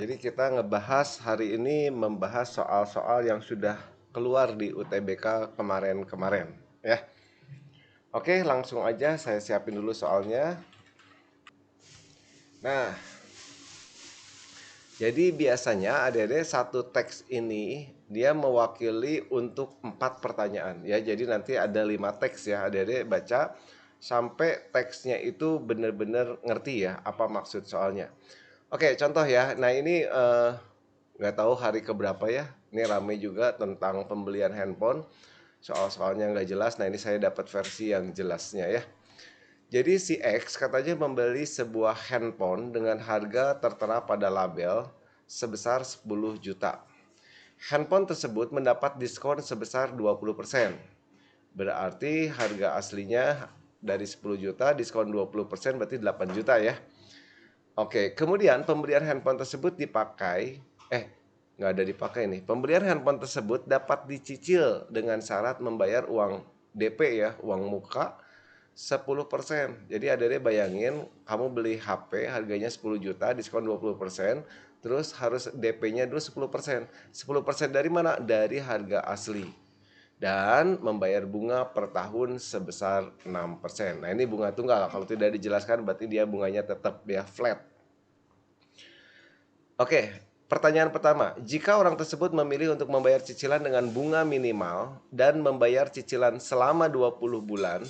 Jadi kita ngebahas hari ini membahas soal-soal yang sudah keluar di UTBK kemarin-kemarin ya. Oke, langsung aja saya siapin dulu soalnya. Nah, jadi biasanya adik-adik satu teks ini dia mewakili untuk 4 pertanyaan ya. Jadi nanti ada 5 teks ya, adik-adik baca sampai teksnya itu benar-benar ngerti ya apa maksud soalnya. Oke, contoh ya. Nah, ini nggak tahu hari keberapa ya. Ini rame juga tentang pembelian handphone. Soal-soalnya nggak jelas. Nah, ini saya dapat versi yang jelasnya ya. Jadi si X katanya membeli sebuah handphone dengan harga tertera pada label sebesar 10 juta. Handphone tersebut mendapat diskon sebesar 20%. Berarti harga aslinya dari 10 juta diskon 20% berarti 8 juta ya. Oke, kemudian pembelian handphone tersebut dipakai, nggak ada dipakai nih. Pembelian handphone tersebut dapat dicicil dengan syarat membayar uang DP ya, uang muka 10%. Jadi ada deh bayangin, kamu beli HP harganya 10 juta, diskon 20%, terus harus DP-nya dulu 10%. 10% dari mana? Dari harga asli. Dan membayar bunga per tahun sebesar 6%. Nah, ini bunga tunggal. Kalau tidak dijelaskan berarti dia bunganya tetap ya flat. Oke, pertanyaan pertama. Jika orang tersebut memilih untuk membayar cicilan dengan bunga minimal dan membayar cicilan selama 20 bulan,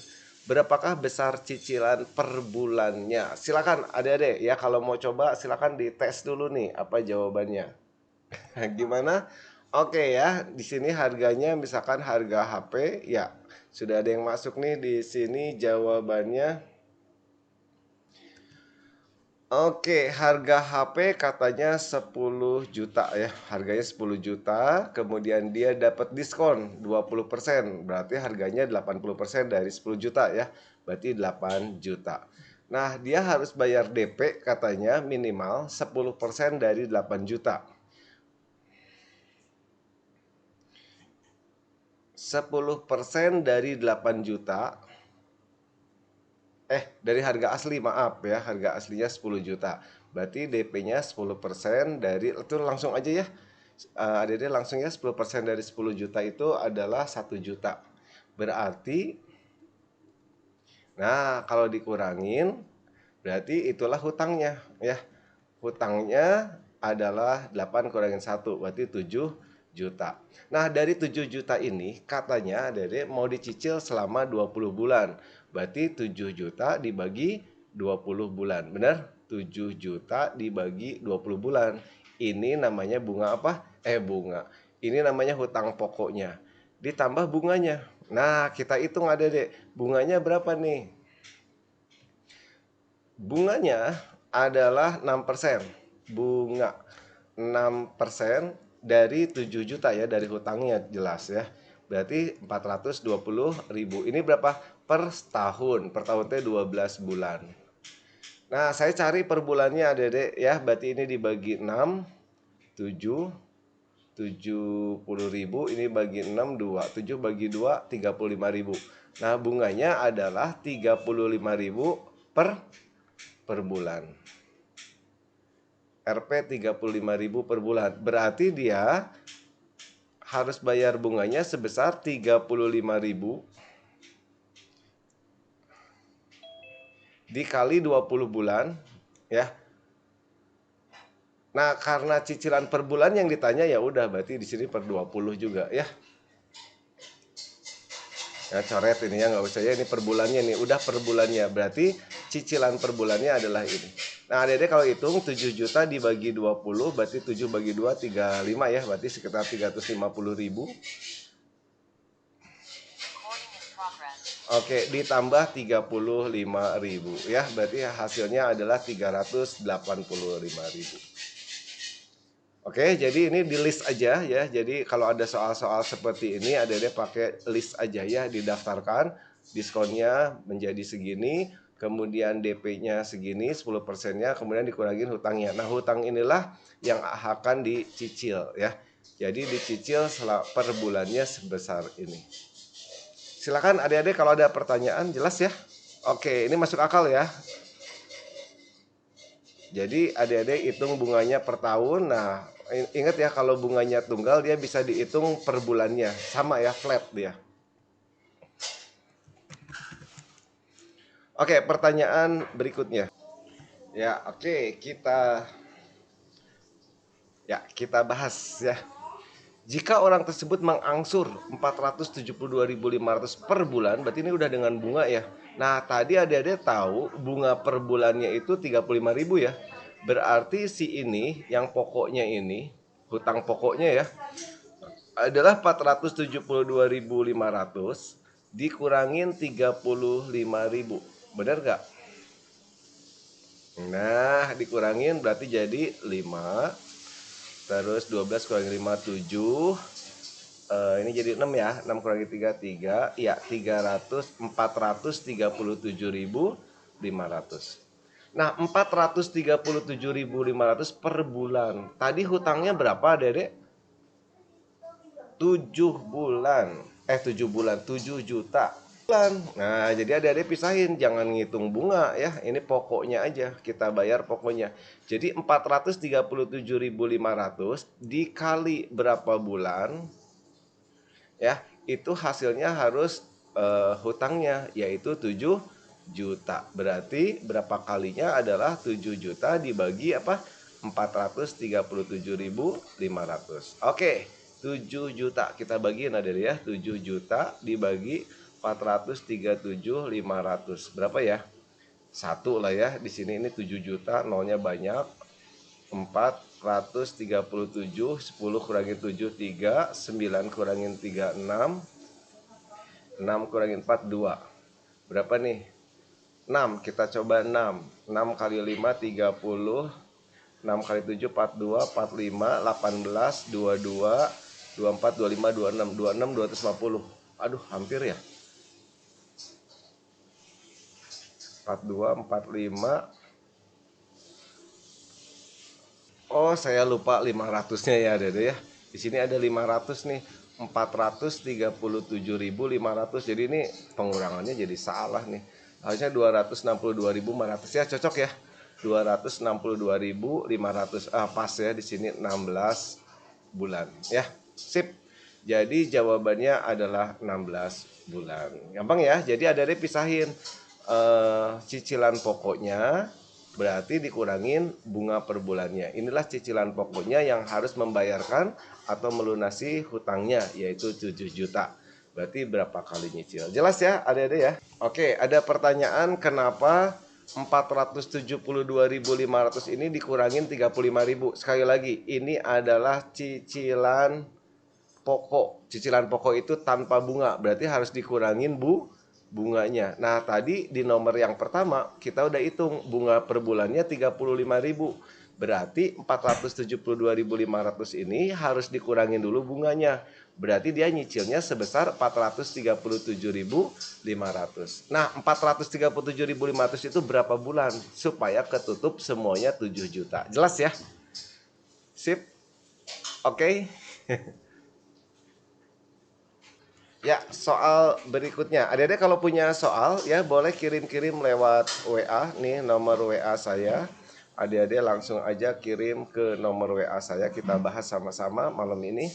berapakah besar cicilan per bulannya? Silakan adik-adik ya, kalau mau coba silakan dites dulu nih apa jawabannya. Gimana? Oke ya, di sini harganya misalkan harga HP ya. Sudah ada yang masuk nih di sini jawabannya. Oke, harga HP katanya 10 juta ya. Harganya 10 juta, kemudian dia dapat diskon 20%. Berarti harganya 80% dari 10 juta ya. Berarti 8 juta. Nah, dia harus bayar DP katanya minimal 10% dari 8 juta. 10% dari 8 juta. Dari harga asli, maaf ya, harga aslinya 10 juta. Berarti DP-nya 10% dari itu langsung aja ya. Adik-adik langsung ya, 10% dari 10 juta itu adalah 1 juta. Berarti nah, kalau dikurangin berarti itulah hutangnya ya. Hutangnya adalah 8 kurangin 1 berarti 7 juta. Nah, dari 7 juta ini katanya Dede mau dicicil selama 20 bulan. Berarti 7 juta dibagi 20 bulan. Benar? 7 juta dibagi 20 bulan. Ini namanya bunga apa? Bunga. Ini namanya hutang pokoknya. Ditambah bunganya. Nah, kita hitung Dede. Bunganya berapa nih? Bunganya adalah 6%. Bunga 6% dari 7 juta ya, dari hutangnya jelas ya. Berarti 420.000. Ini berapa? Per tahun. Per tahun itu 12 bulan. Nah, saya cari per bulannya Dede ya. Berarti ini dibagi 6, 7, 70.000. Ini bagi 6, 2. 7 bagi 2, 35.000. Nah, bunganya adalah 35.000 per bulan. Rp 35.000 per bulan. Berarti dia harus bayar bunganya sebesar 35.000 dikali 20 bulan ya. Nah, karena cicilan per bulan yang ditanya ya udah berarti di sini per 20 juga ya. Ya, coret ini ya, nggak usah ya, ini per bulannya nih, udah per bulannya. Berarti cicilan per bulannya adalah ini. Nah, Dede kalau hitung 7 juta dibagi 20 berarti 7 bagi 2 35 ya, berarti sekitar 350.000. Oke, ditambah 35.000 ya, berarti hasilnya adalah 385.000. Oke, jadi ini di list aja ya. Jadi kalau ada soal-soal seperti ini, ada pakai list aja ya, didaftarkan diskonnya menjadi segini, kemudian DP-nya segini, 10%-nya, kemudian dikurangin hutangnya. Nah, hutang inilah yang akan dicicil ya. Jadi dicicil per bulannya sebesar ini. Silakan adik-adik kalau ada pertanyaan, jelas ya. Oke, ini masuk akal ya. Jadi adik-adik hitung bunganya per tahun. Nah, ingat ya kalau bunganya tunggal dia bisa dihitung per bulannya. Sama ya, flat dia. Oke, pertanyaan berikutnya. Ya, oke, kita bahas ya. Jika orang tersebut mengangsur 472.500 per bulan, berarti ini udah dengan bunga ya. Nah, tadi adik-adik tahu bunga per bulannya itu 35.000 ya. Berarti si ini yang pokoknya ini, hutang pokoknya ya, adalah 472.500 dikurangin 35.000. Benar nggak? Nah, dikurangin berarti jadi 5. Terus 12 kurangi 5, 7. Ini jadi 6 ya. 6 kurangi 3, 3. Ya, 437.500. Nah, 437.500 per bulan. Tadi hutangnya berapa, Dedek? 7 bulan. 7 bulan, 7 juta. Nah, jadi adik-adik pisahin, jangan ngitung bunga ya. Ini pokoknya aja, kita bayar pokoknya. Jadi 437.500 dikali berapa bulan ya, itu hasilnya harus hutangnya yaitu 7 juta. Berarti berapa kalinya adalah 7 juta dibagi apa? 437.500. Oke, 7 juta kita bagiin ada ya. 7 juta dibagi 437.500. Berapa ya? Satu lah ya. Di sini ini 7 juta, nolnya banyak. 437, 10 kurangin 7, 3, 9 kurangin 3, 6, 6 kurangin 4, 2. Berapa nih? 6, kita coba 6. 6 kali 5, 30. 6 kali 7, 42, 45, 18, 22, 24, 25, 26, 26, 250. Aduh, hampir ya. 42, 45. Oh, saya lupa 500-nya ya, Dede ya. Di sini ada 500 nih. 437.500. Jadi ini pengurangannya jadi salah nih. Harusnya 262.500 ya, cocok ya. 262.500. Pas ya di sini 16 bulan ya. Sip. Jadi jawabannya adalah 16 bulan. Gampang ya. Jadi adik-adik pisahin cicilan pokoknya berarti dikurangin bunga per bulannya. Inilah cicilan pokoknya yang harus membayarkan atau melunasi hutangnya yaitu 7 juta. Berarti berapa kali nyicil? Jelas ya adik-adik ya? Oke, ada pertanyaan kenapa 472.500 ini dikurangin 35.000. Sekali lagi, ini adalah cicilan pokok. Cicilan pokok itu tanpa bunga, berarti harus dikurangin bunganya. Nah, tadi di nomor yang pertama kita udah hitung bunga per bulannya 35.000. Berarti 472.500 ini harus dikurangin dulu bunganya. Berarti dia nyicilnya sebesar 437.500. Nah, 437.500 itu berapa bulan supaya ketutup semuanya 7 juta. Jelas ya? Sip. Oke. Ya, soal berikutnya. Adik-adik kalau punya soal ya boleh kirim-kirim lewat WA nih, nomor WA saya. Adik-adik langsung aja kirim ke nomor WA saya, kita bahas sama-sama malam ini.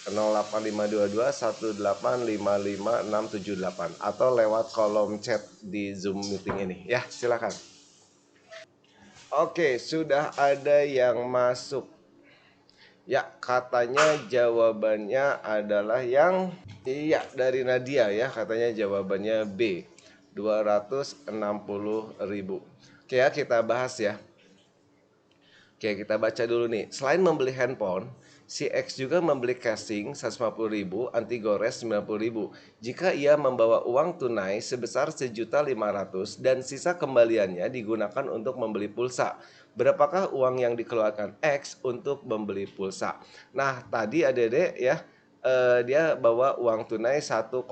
08522 18555678 atau lewat kolom chat di Zoom meeting ini ya, silakan. Oke, sudah ada yang masuk. Ya, katanya jawabannya adalah yang iya dari Nadia ya, katanya jawabannya B. 260.000. Oke ya, kita bahas ya. Oke, kita baca dulu nih. Selain membeli handphone, si X juga membeli casing 150.000, anti gores 90.000. Jika ia membawa uang tunai sebesar 1.500.000 dan sisa kembaliannya digunakan untuk membeli pulsa, berapakah uang yang dikeluarkan X untuk membeli pulsa? Nah, tadi adik-adik ya, dia bawa uang tunai 1,5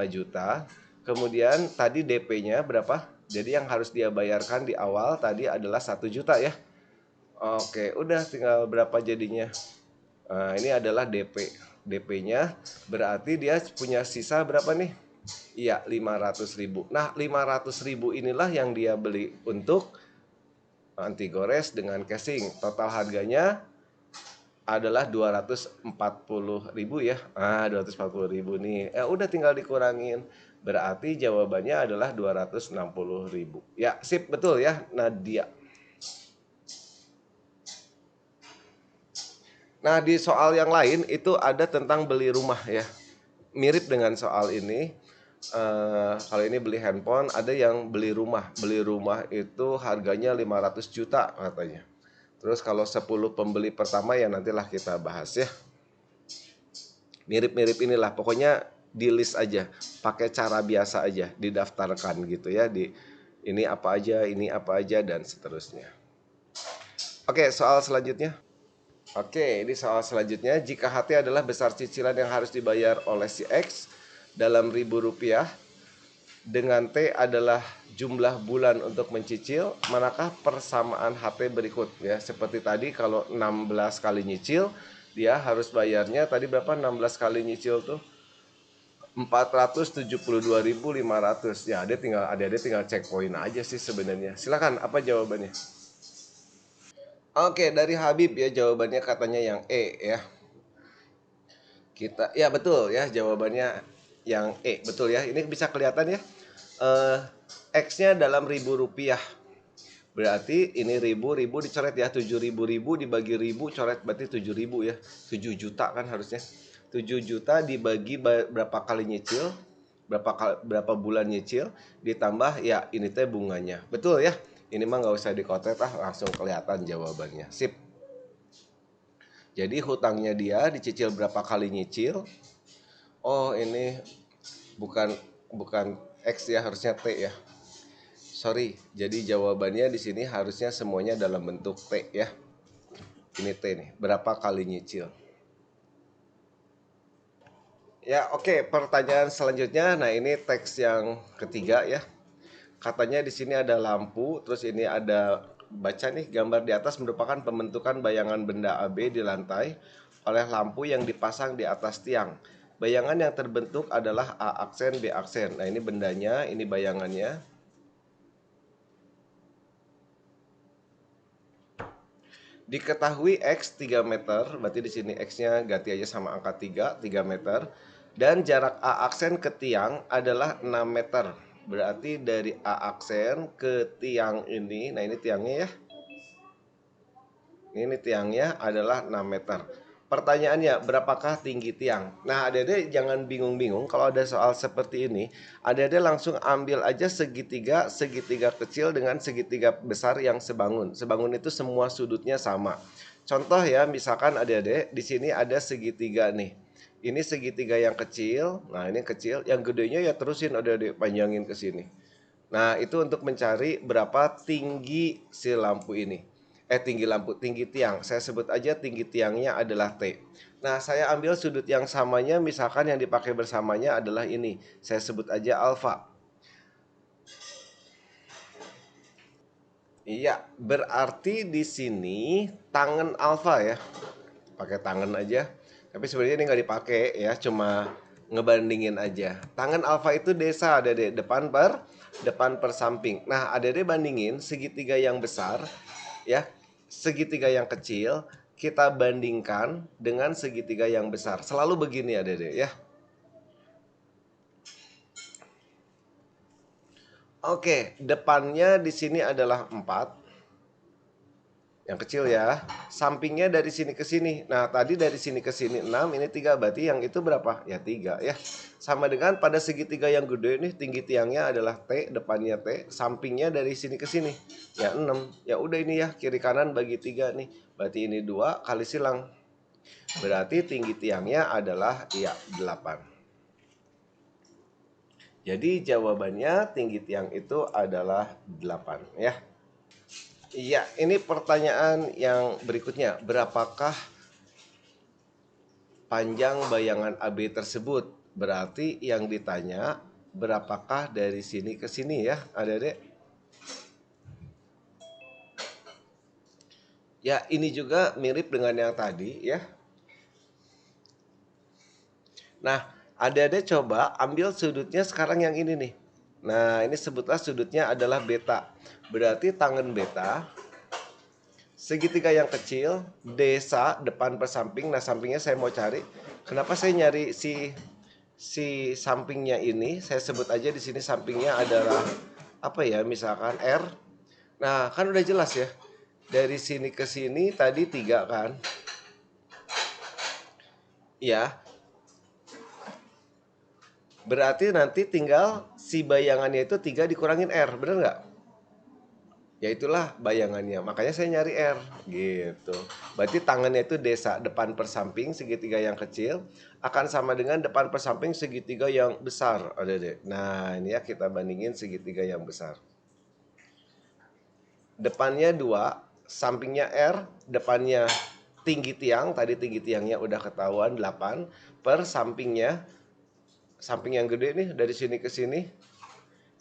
juta. Kemudian tadi DP-nya berapa? Jadi yang harus dia bayarkan di awal tadi adalah 1 juta ya. Oke, udah tinggal berapa jadinya. Nah, ini adalah DP. DP-nya berarti dia punya sisa berapa nih? Iya, 500.000. Nah, 500.000 inilah yang dia beli untuk anti gores dengan casing. Total harganya adalah 240.000 ya. 240.000 nih. Udah tinggal dikurangin. Berarti jawabannya adalah 260.000. Ya, sip, betul ya, Nadia. Nah, di soal yang lain itu ada tentang beli rumah ya. Mirip dengan soal ini. Kalau ini beli handphone, ada yang beli rumah. Beli rumah itu harganya 500 juta katanya. Terus kalau 10 pembeli pertama ya nantilah kita bahas ya. Mirip-mirip inilah, pokoknya di list aja, pakai cara biasa aja, didaftarkan gitu ya, di ini apa aja dan seterusnya. Oke, soal selanjutnya. Oke, ini soal selanjutnya. Jika HT adalah besar cicilan yang harus dibayar oleh si X dalam ribu rupiah, dengan T adalah jumlah bulan untuk mencicil, manakah persamaan HT berikut ya? Seperti tadi kalau 16 kali nyicil, dia harus bayarnya tadi berapa? 16 kali nyicil tuh 472.500. Ya, dia tinggal cek poin aja sih sebenarnya. Silakan, apa jawabannya? Oke, dari Habib ya, jawabannya katanya yang E ya. Ya betul ya, jawabannya yang E, betul ya. Ini bisa kelihatan ya. eh, X-nya dalam ribu rupiah. Berarti ini ribu dicoret ya, 7.000 dibagi ribu coret berarti 7.000 ya. 7 juta kan harusnya. 7 juta dibagi berapa kali nyicil, berapa bulan nyicil, ditambah ya ini teh bunganya. Betul ya? Ini mah nggak usah dikotet langsung kelihatan jawabannya. Sip. Jadi hutangnya dia dicicil berapa kali nyicil? Oh, ini bukan bukan X ya, harusnya T ya. Sorry, jadi jawabannya di sini harusnya semuanya dalam bentuk T ya. Ini T nih, berapa kali nyicil? Ya, oke, pertanyaan selanjutnya. Nah, ini teks yang ketiga ya. Katanya di sini ada lampu, terus ini ada baca nih gambar di atas merupakan pembentukan bayangan benda AB di lantai oleh lampu yang dipasang di atas tiang. Bayangan yang terbentuk adalah A aksen, B aksen. Nah, ini bendanya, ini bayangannya. Diketahui X 3 meter, berarti di sini X-nya ganti aja sama angka 3 meter. Dan jarak A aksen ke tiang adalah 6 meter. Berarti dari A aksen ke tiang ini, nah ini tiangnya ya. Ini tiangnya adalah 6 meter. Pertanyaannya, berapakah tinggi tiang? Nah, adik-adik jangan bingung-bingung kalau ada soal seperti ini. Adik-adik langsung ambil aja segitiga, segitiga kecil dengan segitiga besar yang sebangun. Sebangun itu semua sudutnya sama. Contoh ya, misalkan adik-adik di sini ada segitiga nih. Ini segitiga yang kecil. Nah, ini kecil. Yang gedenya ya terusin adik-adik panjangin ke sini. Nah, itu untuk mencari berapa tinggi si lampu ini. Tinggi tiang. Saya sebut aja tinggi tiangnya adalah T. Nah, saya ambil sudut yang samanya, misalkan yang dipakai bersamanya adalah ini. Saya sebut aja alfa. Iya, berarti di sini tangan alfa ya. Pakai tangan aja. Tapi sebenarnya ini nggak dipakai ya, cuma ngebandingin aja. Tangan alfa itu desa ada di depan per samping. Nah, ada deh bandingin segitiga yang besar ya, segitiga yang kecil kita bandingkan dengan segitiga yang besar. Selalu begini ya Dede ya. Oke, depannya di sini adalah 4. Yang kecil ya. Sampingnya dari sini ke sini. Nah, tadi dari sini ke sini 6, ini 3, berarti yang itu berapa? Ya 3 ya. Sama dengan pada segitiga yang gede ini tinggi tiangnya adalah T, depannya T, sampingnya dari sini ke sini. Ya 6. Ya udah ini ya, kiri kanan bagi 3 nih. Berarti ini 2 kali silang. Berarti tinggi tiangnya adalah ya 8. Jadi jawabannya tinggi tiang itu adalah 8 ya. Iya, ini pertanyaan yang berikutnya. Berapakah panjang bayangan AB tersebut? Berarti yang ditanya berapakah dari sini ke sini ya, Adik-adik? Ya, ini juga mirip dengan yang tadi ya. Nah, adik-adik coba ambil sudutnya sekarang yang ini nih. Nah, ini sebutlah sudutnya adalah beta. Berarti tangen beta segitiga yang kecil, desa depan per samping. Nah, sampingnya saya mau cari. Kenapa saya nyari si sampingnya ini? Saya sebut aja di sini sampingnya adalah apa ya? Misalkan R. Nah, kan udah jelas ya. Dari sini ke sini tadi 3 kan? Ya. Berarti nanti tinggal si bayangannya itu 3 dikurangin R, bener nggak? Ya itulah bayangannya, makanya saya nyari R gitu. Berarti tangannya itu desa depan per samping segitiga yang kecil akan sama dengan depan per samping segitiga yang besar. Ada deh. Nah ini ya kita bandingin segitiga yang besar. Depannya 2, sampingnya R, depannya tinggi tiang, tadi tinggi tiangnya udah ketahuan 8 per sampingnya, samping yang gede nih dari sini ke sini.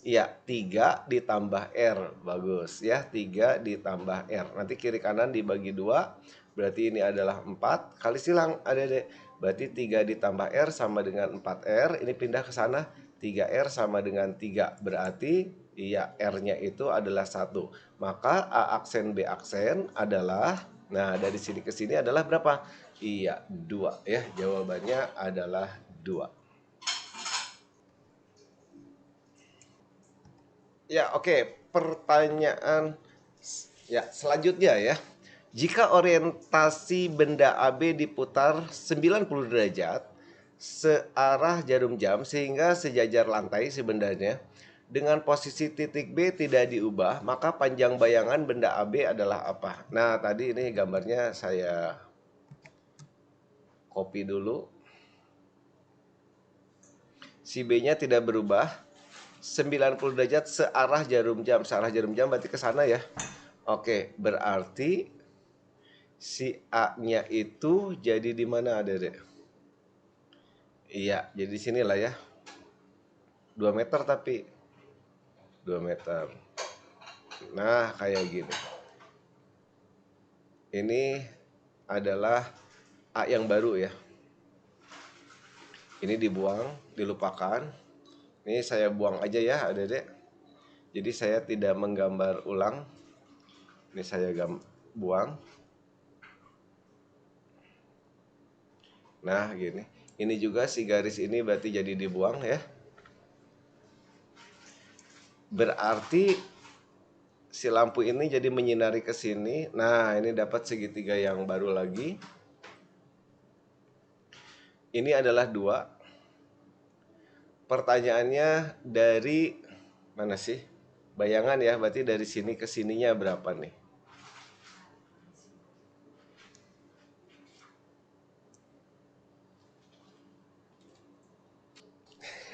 Iya, 3 ditambah R. Bagus ya, 3 ditambah R. Nanti kiri kanan dibagi 2, berarti ini adalah 4. Kali silang, Adek. Berarti 3 ditambah R sama dengan 4R. Ini pindah ke sana, 3R sama dengan 3. Berarti iya, R-nya itu adalah 1. Maka A aksen B aksen adalah, nah dari sini ke sini adalah berapa? Iya, 2 ya. Jawabannya adalah 2. Ya, oke. Pertanyaan ya selanjutnya ya. Jika orientasi benda AB diputar 90 derajat searah jarum jam sehingga sejajar lantai si bendanya dengan posisi titik B tidak diubah, maka panjang bayangan benda AB adalah apa? Nah, tadi ini gambarnya saya copy dulu. Si B-nya tidak berubah. 90 derajat searah jarum jam. Searah jarum jam berarti ke sana ya. Oke, berarti si A-nya itu jadi di mana, Dede? Iya, jadi di sinilah ya. 2 meter tapi 2 meter. Nah, kayak gini. Ini adalah A yang baru ya. Ini dibuang, dilupakan. Ini saya buang aja ya, Dede. Jadi saya tidak menggambar ulang. Ini saya buang. Nah, gini. Ini juga si garis ini berarti jadi dibuang ya. Berarti si lampu ini jadi menyinari ke sini. Nah, ini dapat segitiga yang baru lagi. Ini adalah 2. Pertanyaannya dari mana sih? Bayangan ya, berarti dari sini ke sininya berapa nih?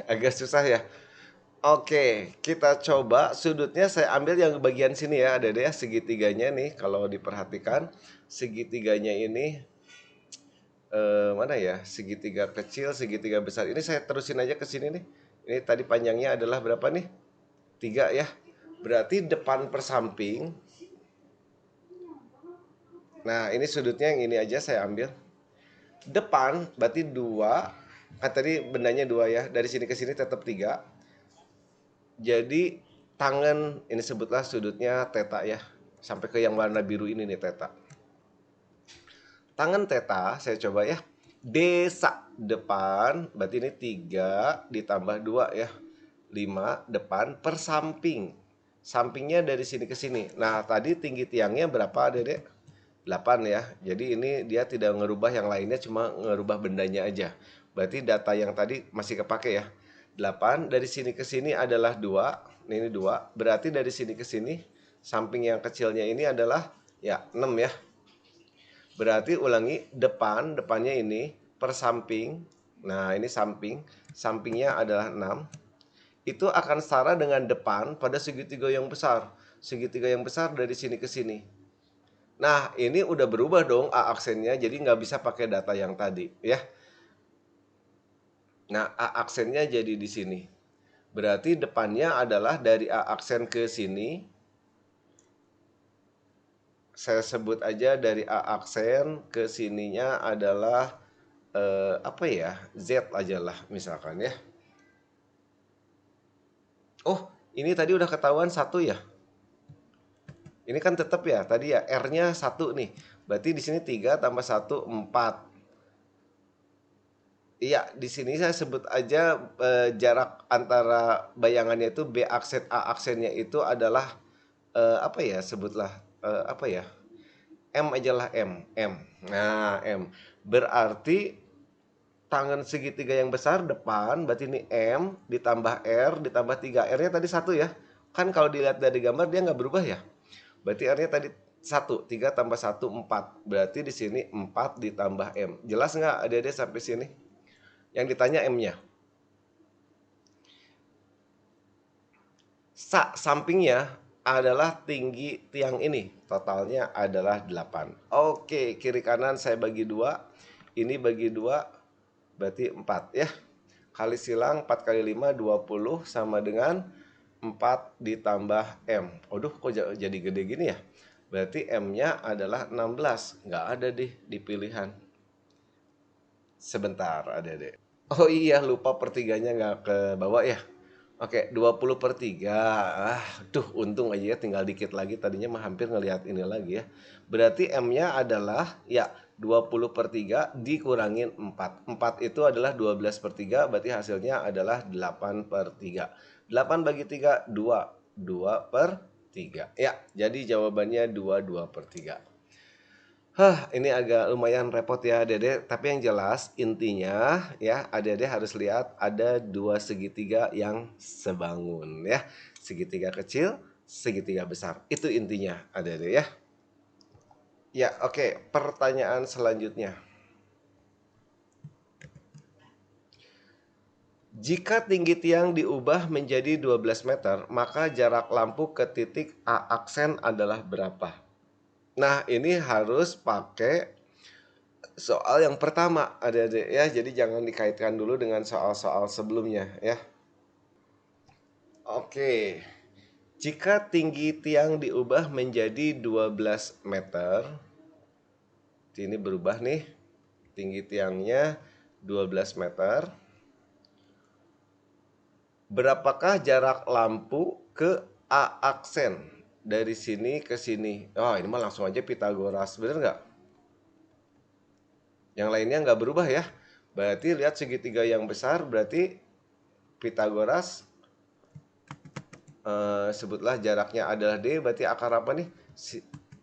Agak susah ya. Oke, kita coba sudutnya saya ambil yang bagian sini ya, ada ya segitiganya nih. Kalau diperhatikan segitiganya ini mana ya? Segitiga kecil, segitiga besar. Ini saya terusin aja ke sini nih. Ini tadi panjangnya adalah berapa nih? 3 ya. Berarti depan per samping. Nah, ini sudutnya yang ini aja saya ambil. Depan berarti 2. Kan tadi bendanya 2 ya. Dari sini ke sini tetap 3. Jadi tangan ini sebutlah sudutnya theta ya. Sampai ke yang warna biru ini nih theta. Tangan theta saya coba ya. Desa depan berarti ini 3 ditambah 2 ya. 5 depan per samping. Sampingnya dari sini ke sini. Nah, tadi tinggi tiangnya berapa, Dedek? 8 ya. Jadi ini dia tidak ngerubah yang lainnya, cuma ngerubah bendanya aja. Berarti data yang tadi masih kepake ya. 8 dari sini ke sini adalah 2. Ini 2. Berarti dari sini ke sini samping yang kecilnya ini adalah ya 6 ya. Berarti ulangi depannya ini per samping. Nah, ini samping. Sampingnya adalah 6. Itu akan setara dengan depan pada segitiga yang besar. Segitiga yang besar dari sini ke sini. Nah, ini udah berubah dong A aksennya, jadi nggak bisa pakai data yang tadi, ya. Nah, A aksennya jadi di sini. Berarti depannya adalah dari A aksen ke sini. Saya sebut aja dari A aksen ke sininya adalah apa ya? Z aja lah misalkan ya. Oh, ini tadi udah ketahuan 1 ya? Ini kan tetap ya, tadi ya R-nya 1 nih. Berarti di sini 3 tambah 1 4. Iya, di sini saya sebut aja jarak antara bayangannya itu B aksen A aksennya itu adalah apa ya, sebutlah apa ya? M aja lah, M. Nah, M. Berarti tangan segitiga yang besar depan, berarti ini M ditambah R ditambah 3. R-nya tadi 1 ya. Kan kalau dilihat dari gambar dia nggak berubah ya. Berarti R-nya tadi 1, 3 tambah 1 4. Berarti di sini 4 ditambah M. Jelas nggak adik-adik sampai sini? Yang ditanya M-nya. Sampingnya adalah tinggi tiang ini. Totalnya adalah 8. Oke, kiri kanan saya bagi 2. Ini bagi 2 berarti 4 ya. Kali silang 4 kali 5 20 sama dengan 4 ditambah M. Aduh, kok jadi gede gini ya? Berarti M-nya adalah 16. Nggak ada di pilihan. Sebentar, adik-adik. Oh iya, lupa pertiganya nggak ke bawah ya. Oke, 20/3. Duh, untung aja ya tinggal dikit lagi. Tadinya mah hampir ngelihat ini lagi ya. Berarti M-nya adalah ya 20/3 dikurangin 4. 4 itu adalah 12/3, berarti hasilnya adalah 8/3. 8 bagi 3, 2. 2/3. Ya, jadi jawabannya 2/3. Ini agak lumayan repot ya Dede, tapi yang jelas intinya ya Dede harus lihat ada dua segitiga yang sebangun ya. Segitiga kecil, segitiga besar. Itu intinya Dede ya. Ya, oke, pertanyaan selanjutnya. Jika tinggi tiang diubah menjadi 12 meter, maka jarak lampu ke titik A aksen adalah berapa? Nah, ini harus pakai soal yang pertama, adik-adik ya. Jadi jangan dikaitkan dulu dengan soal-soal sebelumnya ya. Oke. Jika tinggi tiang diubah menjadi 12 meter, ini berubah nih. Tinggi tiangnya 12 meter. Berapakah jarak lampu ke A aksen dari sini ke sini? Oh, ini mah langsung aja Pitagoras, bener nggak? Yang lainnya nggak berubah ya. Berarti lihat segitiga yang besar, berarti Pitagoras sebutlah jaraknya adalah D, berarti akar apa nih?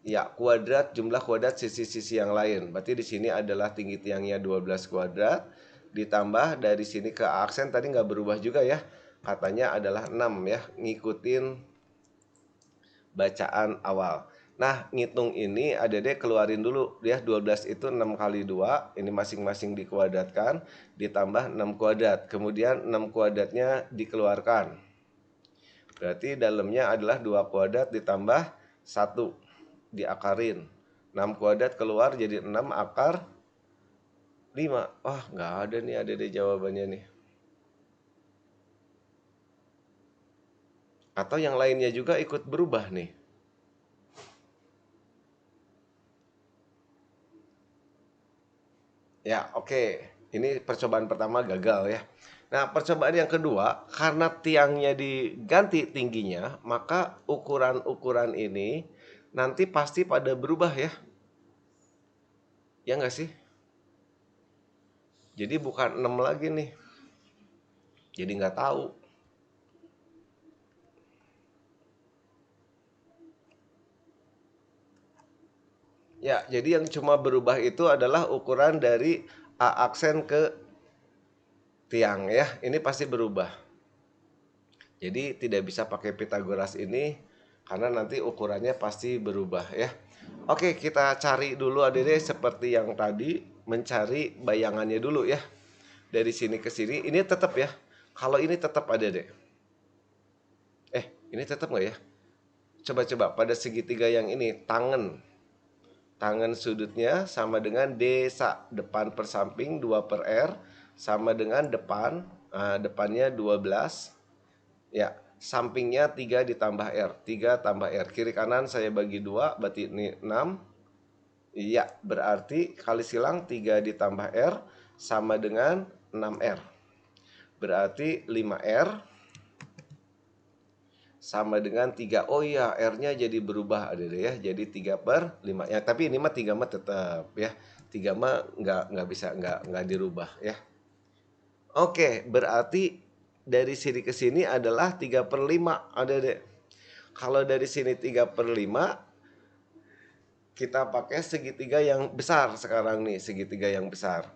Ya, kuadrat jumlah kuadrat sisi-sisi yang lain. Berarti di sini adalah tinggi tiangnya 12 kuadrat ditambah dari sini ke aksen tadi nggak berubah juga ya. Katanya adalah 6 ya, ngikutin bacaan awal. Nah, ngitung ini adik-adik keluarin dulu ya, 12 itu 6 kali 2, ini masing-masing dikuadratkan, ditambah 6 kuadrat. Kemudian 6 kuadratnya dikeluarkan. Berarti dalamnya adalah 2 kuadrat ditambah 1 diakarin. 6 kuadrat keluar jadi 6 akar 5. Wah, nggak ada nih adik-adik jawabannya nih. Atau yang lainnya juga ikut berubah nih. Ya, oke. Ini percobaan pertama gagal ya. Nah, percobaan yang kedua, karena tiangnya diganti tingginya, maka ukuran-ukuran ini nanti pasti pada berubah ya. Ya nggak sih? Jadi bukan 6 lagi nih. Jadi nggak tahu. Ya, jadi yang cuma berubah itu adalah ukuran dari A aksen ke tiang ya. Ini pasti berubah. Jadi tidak bisa pakai Pitagoras ini karena nanti ukurannya pasti berubah ya. Oke, kita cari dulu adik-adik seperti yang tadi, mencari bayangannya dulu ya. Dari sini ke sini, ini tetap ya. Kalau ini tetap adik-adik. Ini tetap nggak ya? Coba-coba pada segitiga yang ini, tangan. Tangan sudutnya sama dengan D depan per samping 2 per R sama dengan depan, depannya 12. Ya, sampingnya 3 ditambah R, 3 tambah R. Kiri kanan saya bagi 2, berarti ini 6. Iya, berarti kali silang 3 ditambah R sama dengan 6R. Berarti 5R sama dengan 3. Oh iya, R-nya jadi berubah adik-adik ya. Jadi 3/5. Ya, tapi ini mah 3 mah tetap ya. 3 mah nggak bisa nggak dirubah ya. Oke, berarti dari sini ke sini adalah 3/5 adik-adik. Kalau dari sini 3/5, kita pakai segitiga yang besar sekarang nih, segitiga yang besar.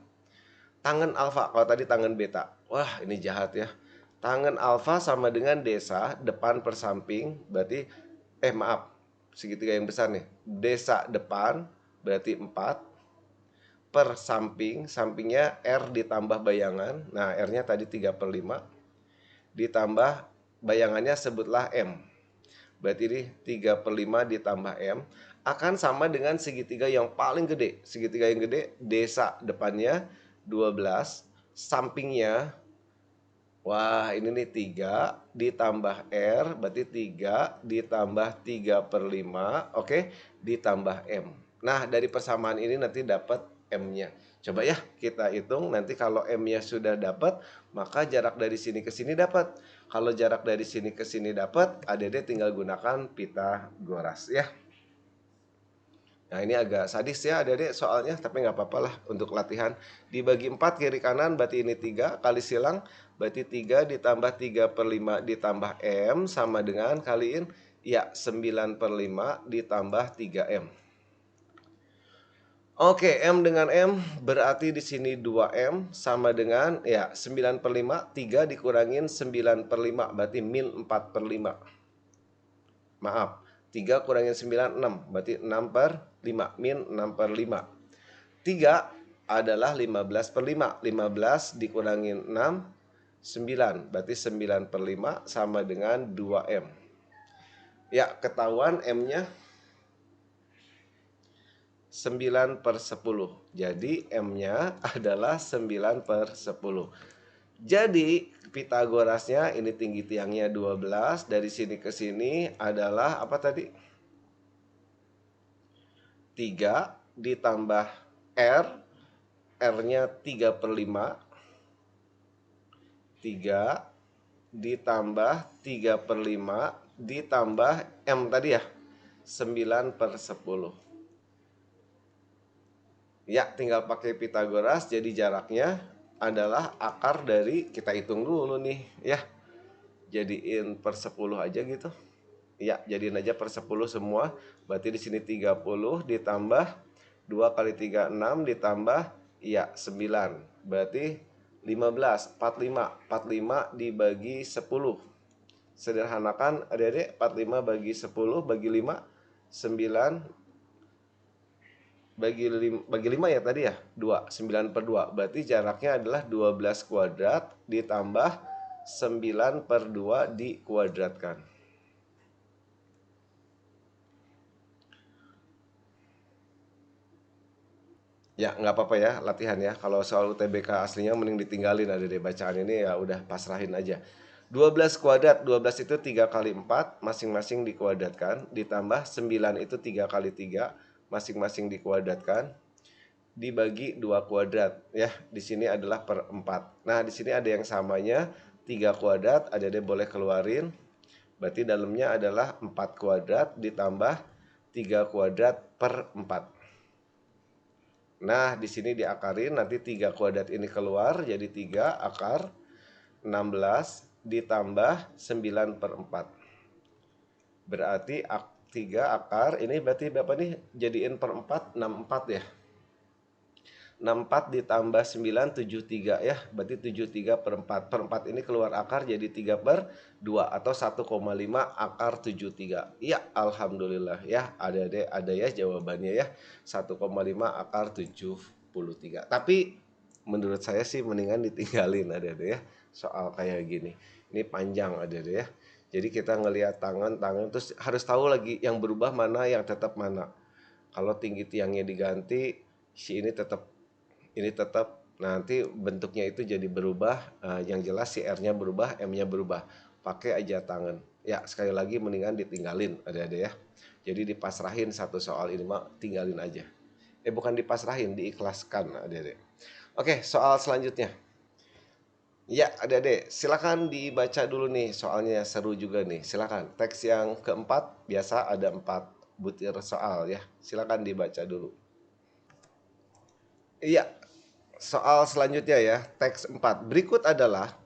Tangen alfa, kalau tadi tangen beta. Wah, ini jahat ya. Tangen alfa sama dengan desa depan per samping, berarti maaf, segitiga yang besar nih. Desa depan berarti 4 per samping, sampingnya R ditambah bayangan. Nah, R-nya tadi 3/5 ditambah bayangannya sebutlah M. Berarti ini 3/5 ditambah M akan sama dengan segitiga yang paling gede. Segitiga yang gede, desa depannya 12, sampingnya, wah ini nih 3 ditambah R, berarti 3 ditambah 3/5, oke, ditambah M. Nah, dari persamaan ini nanti dapat M-nya. Coba ya kita hitung, nanti kalau M-nya sudah dapat, maka jarak dari sini ke sini dapat. Kalau jarak dari sini ke sini dapat, adik-adik tinggal gunakan Pitagoras ya. Nah, ini agak sadis ya adik-adik soalnya, tapi nggak apa-apa lah untuk latihan. Dibagi 4 kiri kanan, berarti ini 3 kali silang, berarti 3 ditambah 3/5 ditambah M sama dengan kaliin, ya 9/5 ditambah 3M. Oke, M dengan M berarti di sini 2M sama dengan ya 9/5, 3 dikurangin 9/5 berarti min 4/5. Maaf, 3 kurangin 9, 6. Berarti 6/5. Min 6/5. 3 adalah 15/5. 15 dikurangin 6, 9. Berarti 9/5 sama dengan 2M. Ya, ketahuan M-nya 9/10. Jadi M-nya adalah 9/10. Jadi Pitagorasnya ini tinggi tiangnya 12, dari sini ke sini adalah apa tadi? 3 ditambah R, R-nya 3/5. 3 ditambah 3/5 ditambah M tadi ya, 9/10. Ya, tinggal pakai Pitagoras, jadi jaraknya adalah akar dari, kita hitung dulu nih ya, jadiin per 10 aja gitu ya, jadiin aja per 10 semua. Berarti di sini 30 ditambah 2 kali 3 6 ditambah ya 9, berarti 15. 45 45 dibagi 10, sederhanakan adik-adik. 45 bagi 10 bagi 5, 9 bagi 5 ya tadi ya, 2, 9/2. Berarti jaraknya adalah 12 kuadrat ditambah 9/2 dikuadratkan. Ya, nggak apa-apa ya latihan ya. Kalau soal UTBK aslinya mending ditinggalin, ada deh bacaan ini ya udah pasrahin aja. 12 kuadrat, 12 itu 3 kali 4, masing-masing dikuadratkan. Ditambah 9 itu 3 kali 3, masing-masing dikuadratkan. Dibagi 2 kuadrat ya. Di sini adalah per 4. Nah, di sini ada yang samanya 3 kuadrat, ada deh boleh keluarin. Berarti dalamnya adalah 4 kuadrat ditambah 3 kuadrat per 4. Nah, di sini diakarin, nanti 3 kuadrat ini keluar, jadi 3 akar 16 ditambah 9/4. Berarti 3 akar, ini berarti berapa nih? Jadiin per 4, 64 ya. 64 ditambah 9, 73 ya. Berarti 73 per 4. Per 4 ini keluar akar jadi 3/2 atau 1,5 akar 73. Ya, alhamdulillah ya. Ada ya jawabannya ya. 1,5 akar 73. Tapi menurut saya sih mendingan ditinggalin ada ya. Soal kayak gini. Ini panjang ada ya. Jadi kita ngelihat tangan terus harus tahu lagi yang berubah mana, yang tetap mana. Kalau tinggi tiangnya diganti, si ini tetap nanti bentuknya itu jadi berubah. Yang jelas si R-nya berubah, M-nya berubah. Pakai aja tangan. Ya, sekali lagi mendingan ditinggalin adik-adik ya. Jadi dipasrahin satu soal ini mah, tinggalin aja. Bukan dipasrahin, diikhlaskan adik-adik. Oke, soal selanjutnya. Ya, adik-adik, silakan dibaca dulu nih, soalnya seru juga nih. Silakan. Teks yang keempat, biasa ada 4 butir soal ya. Silakan dibaca dulu. Iya, soal selanjutnya ya, teks 4. Berikut adalah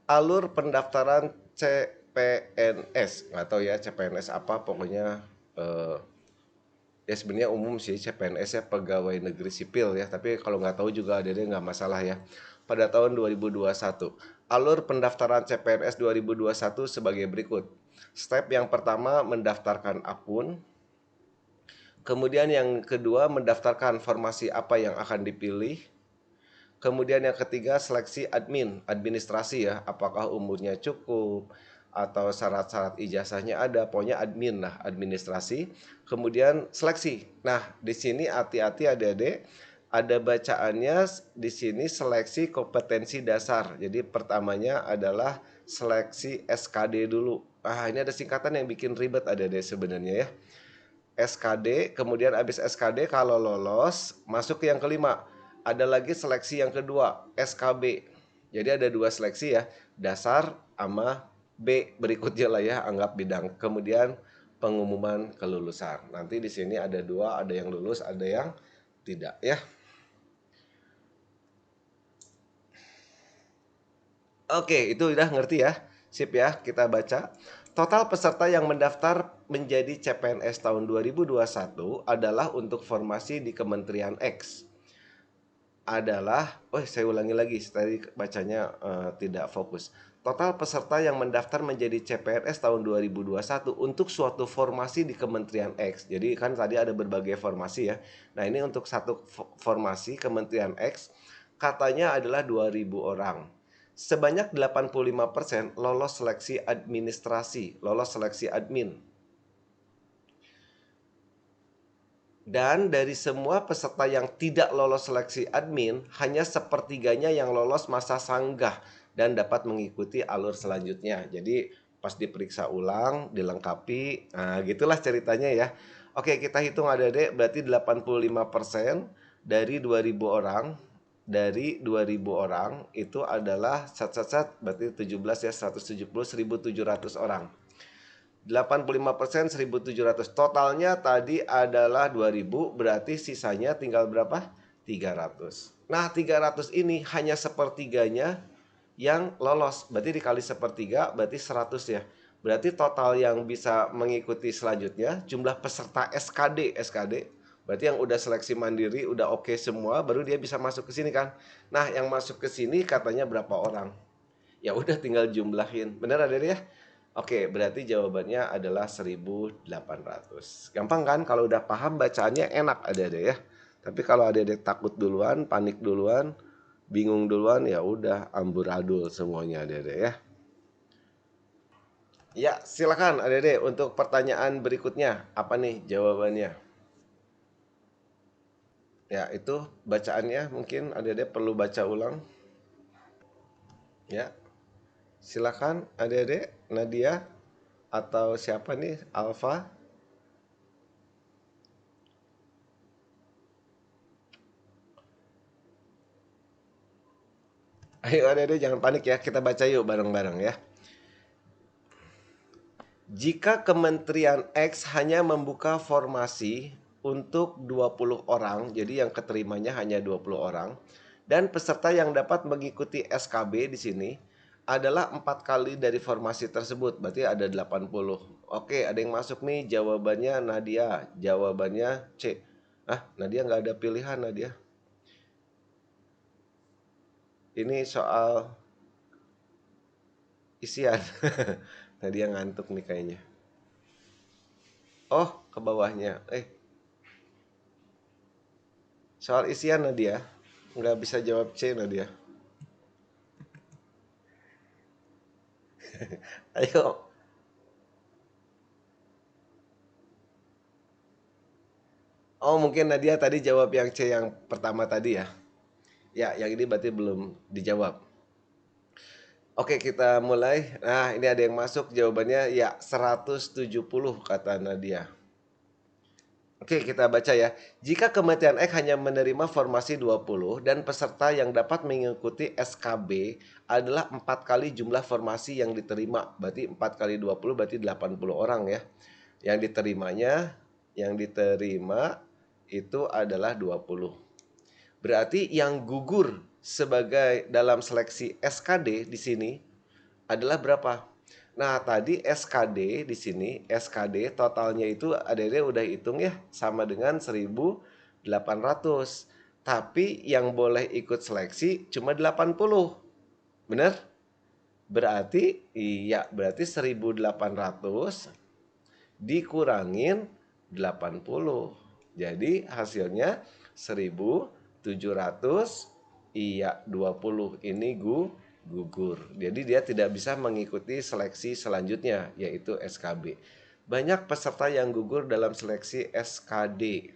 alur pendaftaran CPNS. Nggak tahu ya CPNS apa, pokoknya ya sebenarnya umum sih CPNS ya, pegawai negeri sipil ya, tapi kalau nggak tahu juga ada nggak masalah ya. Pada tahun 2021, alur pendaftaran CPNS 2021 sebagai berikut. Step yang pertama mendaftarkan akun, kemudian yang kedua mendaftarkan formasi apa yang akan dipilih, kemudian yang ketiga seleksi administrasi ya, apakah umurnya cukup atau syarat-syarat ijazahnya ada, pokoknya admin lah, administrasi. Kemudian seleksi. Nah, di sini hati-hati adik-adik, ada bacaannya di sini seleksi kompetensi dasar. Jadi pertamanya adalah seleksi SKD dulu. Ah, ini ada singkatan yang bikin ribet adik-adik sebenarnya ya. SKD, kemudian habis SKD kalau lolos masuk ke yang kelima. Ada lagi seleksi yang kedua, SKB. Jadi ada 2 seleksi ya, dasar sama B berikutnya lah ya, anggap bidang. Kemudian pengumuman kelulusan. Nanti di sini ada 2, ada yang lulus, ada yang tidak ya. Oke, itu udah ngerti ya. Sip ya, kita baca. Total peserta yang mendaftar menjadi CPNS tahun 2021 adalah untuk formasi di Kementerian X. Saya ulangi lagi, tadi bacanya tidak fokus. Total peserta yang mendaftar menjadi CPNS tahun 2021 untuk suatu formasi di Kementerian X. Jadi kan tadi ada berbagai formasi ya. Nah, ini untuk satu formasi Kementerian X katanya adalah 2.000 orang. Sebanyak 85% lolos seleksi administrasi, lolos seleksi admin. Dan dari semua peserta yang tidak lolos seleksi admin, hanya sepertiganya yang lolos masa sanggah dan dapat mengikuti alur selanjutnya. Jadi pas diperiksa ulang, dilengkapi, nah gitulah ceritanya ya. Oke, kita hitung adik-adik, berarti 85% dari 2.000 orang. Dari 2.000 orang itu adalah berarti 17 ya, 170, 1.700 orang. 85% 1.700. Totalnya tadi adalah 2.000, berarti sisanya tinggal berapa? 300. Nah, 300 ini hanya sepertiganya yang lolos. Berarti dikali sepertiga berarti 100 ya. Berarti total yang bisa mengikuti selanjutnya jumlah peserta SKD berarti yang udah seleksi mandiri, udah oke semua, baru dia bisa masuk ke sini kan. Nah, yang masuk ke sini katanya berapa orang? Ya udah tinggal jumlahin. Bener ada ya? Oke, berarti jawabannya adalah 1.800. Gampang kan? Kalau udah paham bacaannya enak ada ya. Tapi kalau ada takut duluan, panik duluan, bingung duluan, ya udah amburadul semuanya ada ya. Ya, silakan Adede untuk pertanyaan berikutnya. Apa nih jawabannya? Ya, itu bacaannya mungkin Adede perlu baca ulang. Ya, silakan Adede, Nadia atau siapa nih? Alfa. Ayo Adede jangan panik ya, kita baca yuk bareng-bareng ya. Jika Kementerian X hanya membuka formasi untuk 20 orang, jadi yang keterimanya hanya 20 orang, dan peserta yang dapat mengikuti SKB di sini adalah 4 kali dari formasi tersebut, berarti ada 80. Oke, ada yang masuk nih, jawabannya Nadia, jawabannya C. Nadia nggak ada pilihan Nadia. Ini soal isian. Nadia ngantuk nih kayaknya. Oh, ke bawahnya. Soal isian Nadia, nggak bisa jawab C Nadia. Ayo. Oh mungkin Nadia tadi jawab yang C yang pertama tadi ya. Ya, yang ini berarti belum dijawab. Oke, kita mulai. Nah, ini ada yang masuk jawabannya ya 170 kata Nadia. Oke, kita baca ya. Jika kematian X hanya menerima formasi 20 dan peserta yang dapat mengikuti SKB adalah 4 kali jumlah formasi yang diterima. Berarti 4 kali 20 berarti 80 orang ya. Yang diterima itu adalah 20. Berarti yang gugur sebagai dalam seleksi SKD di sini adalah berapa? Nah, tadi SKD di sini, SKD totalnya itu Adede udah hitung ya, sama dengan 1.800. Tapi yang boleh ikut seleksi cuma 80. Bener? Berarti 1.800 dikurangin 80. Jadi hasilnya 1.700, 20 ini gugur. Jadi dia tidak bisa mengikuti seleksi selanjutnya yaitu SKB. Banyak peserta yang gugur dalam seleksi SKD.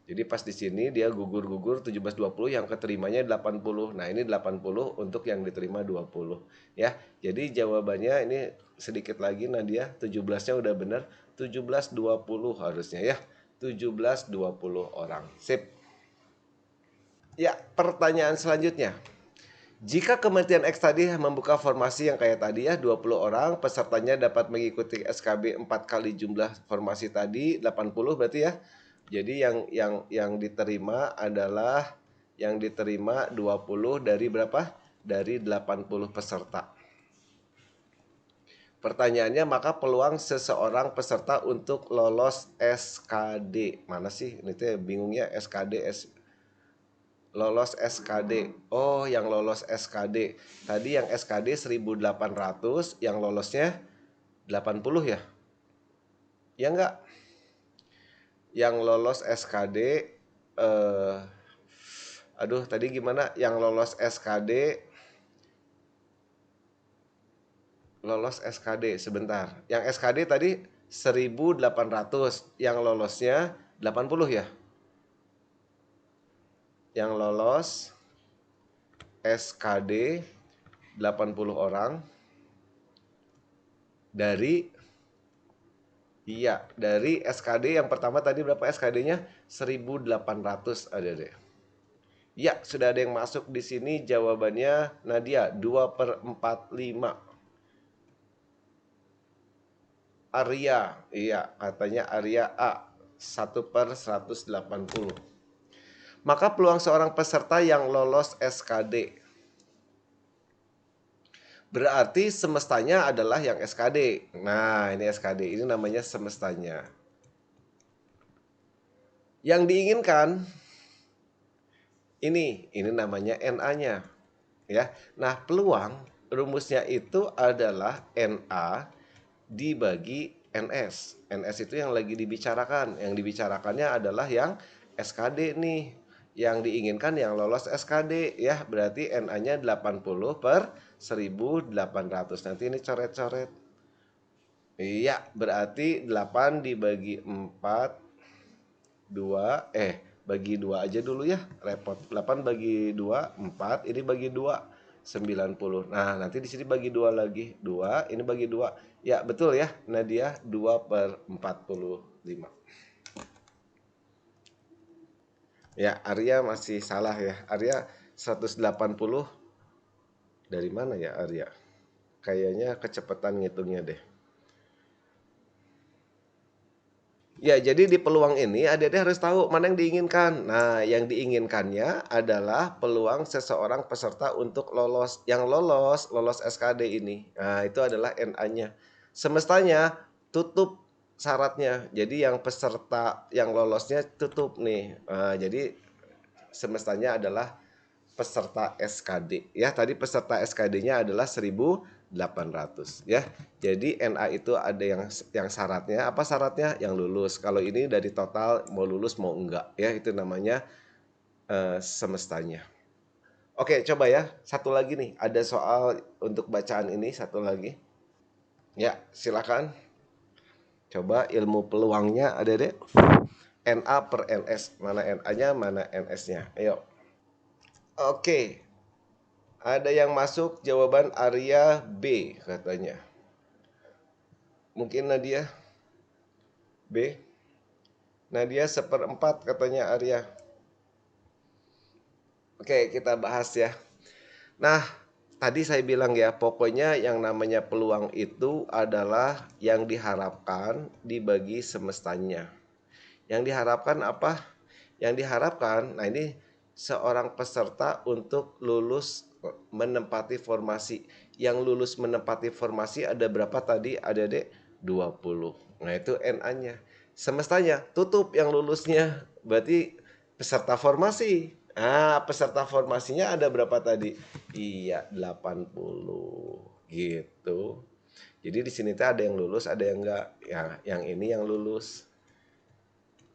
Jadi pas di sini dia gugur 17-20, yang keterimanya 80. Nah, ini 80 untuk yang diterima 20 ya. Jadi jawabannya ini sedikit lagi Nadia, 17-nya udah benar, 17-20 harusnya ya. 17-20 orang. Sip. Ya, pertanyaan selanjutnya. Jika kematian X tadi membuka formasi yang kayak tadi ya, 20 orang, pesertanya dapat mengikuti SKB 4 kali jumlah formasi tadi, 80 berarti ya. Jadi yang diterima adalah 20 dari berapa? Dari 80 peserta. Pertanyaannya, maka peluang seseorang peserta untuk lolos SKD. Mana sih? Ini tuh bingungnya SKD lolos SKD. Oh, yang lolos SKD. Tadi yang SKD 1.800, yang lolosnya 80 ya? Ya enggak? Yang lolos SKD aduh, tadi gimana? Yang lolos SKD sebentar. Yang SKD tadi 1.800, yang lolosnya 80 ya? Yang lolos SKD 80 orang dari SKD yang pertama tadi berapa SKD-nya? 1.800 ada deh. Ya, sudah ada yang masuk di sini jawabannya Nadia 2/45. Arya, iya katanya Arya A 1/180. Maka peluang seorang peserta yang lolos SKD berarti semestanya adalah yang SKD. Nah, ini SKD, ini namanya semestanya. Yang diinginkan ini namanya NA-nya ya. Nah, peluang rumusnya itu adalah NA dibagi NS. NS itu yang lagi dibicarakan. Yang dibicarakannya adalah yang SKD nih. Yang diinginkan yang lolos SKD ya. Berarti NA-nya 80/1.800. Nanti ini coret-coret. Iya, berarti 8 dibagi 4 bagi 2 aja dulu ya, repot. 8 bagi 2 4, ini bagi 2 90. Nah, nanti di sini bagi 2 lagi. 2, ini bagi 2. Ya, betul ya, Nadia, 2/45. Ya, Arya masih salah ya. Arya 180 dari mana ya Arya? Kayaknya kecepatan ngitungnya deh. Ya, jadi di peluang ini adik-adik harus tahu mana yang diinginkan. Nah, yang diinginkannya adalah peluang seseorang peserta untuk lolos. Yang lolos SKD ini. Nah, itu adalah NA-nya. Semestanya tutup syaratnya. Jadi yang peserta yang lolosnya tutup nih. Nah, jadi semestanya adalah peserta SKD ya. Tadi peserta SKD-nya adalah 1.800 ya. Jadi NA itu ada yang syaratnya. Apa syaratnya? Yang lulus. Kalau ini dari total mau lulus mau enggak ya, itu namanya semestanya. Oke, coba ya. Satu lagi nih, ada soal untuk bacaan ini satu lagi. Ya, silakan. Coba ilmu peluangnya ada deh. NA per NS. Mana NA-nya, mana NS-nya. Ayo. Oke. Ada yang masuk jawaban Arya B katanya. Mungkin Nadia B. Nadia seperempat katanya Arya. Oke, kita bahas ya. Nah, tadi saya bilang ya, pokoknya yang namanya peluang itu adalah yang diharapkan dibagi semestanya. Yang diharapkan apa? Yang diharapkan, nah ini seorang peserta untuk lulus menempati formasi. Yang lulus menempati formasi ada berapa tadi? Ada dek 20. Nah itu NA-nya. Semestanya tutup yang lulusnya. Berarti peserta formasi. Ah, peserta formasinya ada berapa tadi? Iya, 80. Gitu. Jadi di sini tuh ada yang lulus, ada yang enggak. Ya, yang ini yang lulus.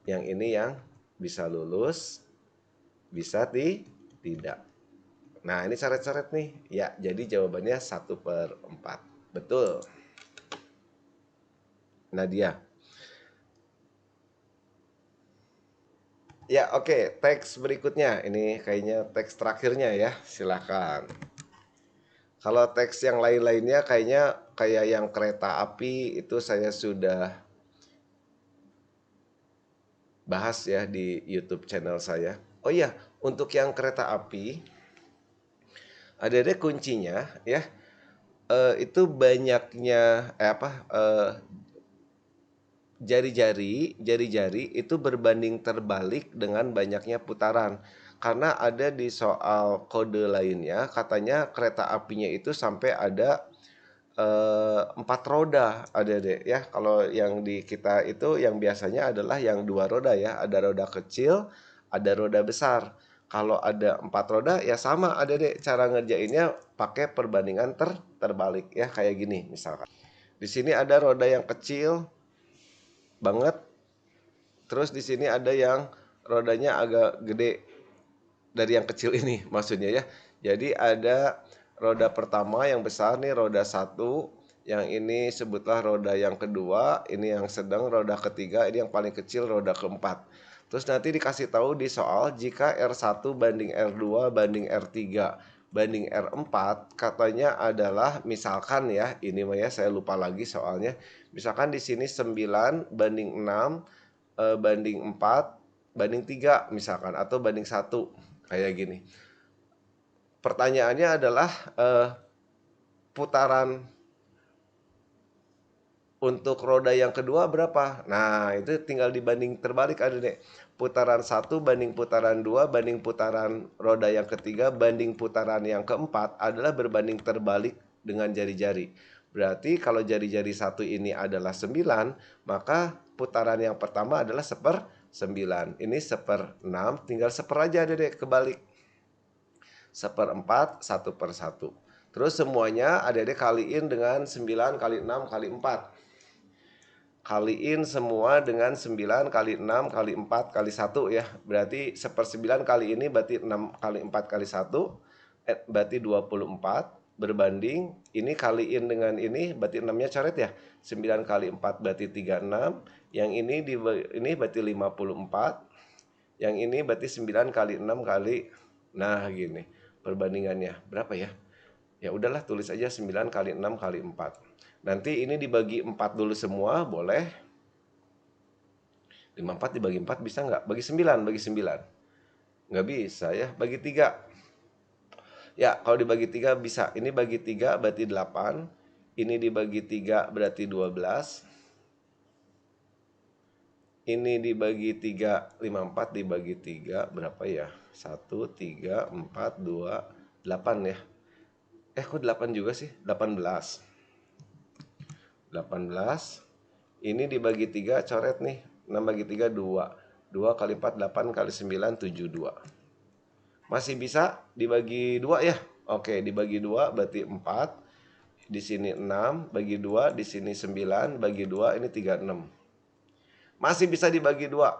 Yang ini yang bisa lulus, bisa tidak. Nah, ini coret-coret nih. Ya, jadi jawabannya 1/4. Betul. Nadia. Ya, oke. Teks berikutnya. Ini kayaknya teks terakhirnya ya. Silakan. Kalau teks yang lain-lainnya kayaknya kayak yang kereta api itu saya sudah bahas ya di YouTube channel saya. Oh iya, untuk yang kereta api ada kuncinya ya. Itu banyaknya jari-jari itu berbanding terbalik dengan banyaknya putaran. Karena ada di soal kode lainnya, katanya kereta apinya itu sampai ada 4 roda, ada deh ya. Kalau yang di kita itu yang biasanya adalah yang 2 roda ya, ada roda kecil, ada roda besar. Kalau ada 4 roda ya sama ada deh cara ngerjainnya pakai perbandingan terbalik ya kayak gini misalkan. Di sini ada roda yang kecil banget. Terus di sini ada yang rodanya agak gede dari yang kecil ini maksudnya ya. Jadi ada roda pertama yang besar nih roda 1, yang ini sebutlah roda yang kedua, ini yang sedang roda ketiga, ini yang paling kecil roda keempat. Terus nanti dikasih tahu di soal jika R1 banding R2 banding R3 banding R4 katanya adalah misalkan ya, ini mah ya saya lupa lagi soalnya. Misalkan di sini 9 banding 6 banding 4 banding 3 misalkan atau banding 1 kayak gini. Pertanyaannya adalah putaran untuk roda yang kedua berapa? Nah, itu tinggal dibanding terbalik ada deh. Putaran 1 banding putaran 2 banding putaran roda yang ketiga banding putaran yang keempat adalah berbanding terbalik dengan jari-jari. Berarti kalau jari-jari satu ini adalah 9, maka putaran yang pertama adalah 1/9. Ini 1/6, tinggal 1 aja deh kebalik. 1/4, 1/1. Terus semuanya adik-adik kaliin dengan 9 kali 6 kali 4. Kaliin semua dengan 9 kali 6 kali 4 kali 1 ya. Berarti 1/9 kali ini berarti 6 kali 4 kali 1. Berarti 24. Berbanding ini kaliin dengan ini berarti 6-nya coret ya. 9 kali 4 berarti 36. Yang ini berarti 54. Yang ini berarti 9 kali 6 kali. Nah gini perbandingannya. Berapa ya? Ya udahlah tulis aja 9 kali 6 kali 4. Nanti ini dibagi 4 dulu semua boleh. 54 dibagi 4 bisa nggak? Bagi 9, bagi 9. Nggak bisa ya, bagi 3. Ya, kalau dibagi 3 bisa. Ini bagi 3 berarti 8. Ini dibagi 3 berarti 12. Ini dibagi 3, 54 dibagi 3 berapa ya? 1, 3, 4, 2, 8 ya. Kok 8 juga sih? 18. 18. Ini dibagi 3 coret nih. 6 bagi 3 2. 2 kali 4 8 kali 9 72. Masih bisa dibagi 2 ya? Oke, dibagi 2 berarti 4. Di sini 6 bagi 2, di sini 9 bagi 2, ini 36. Masih bisa dibagi 2.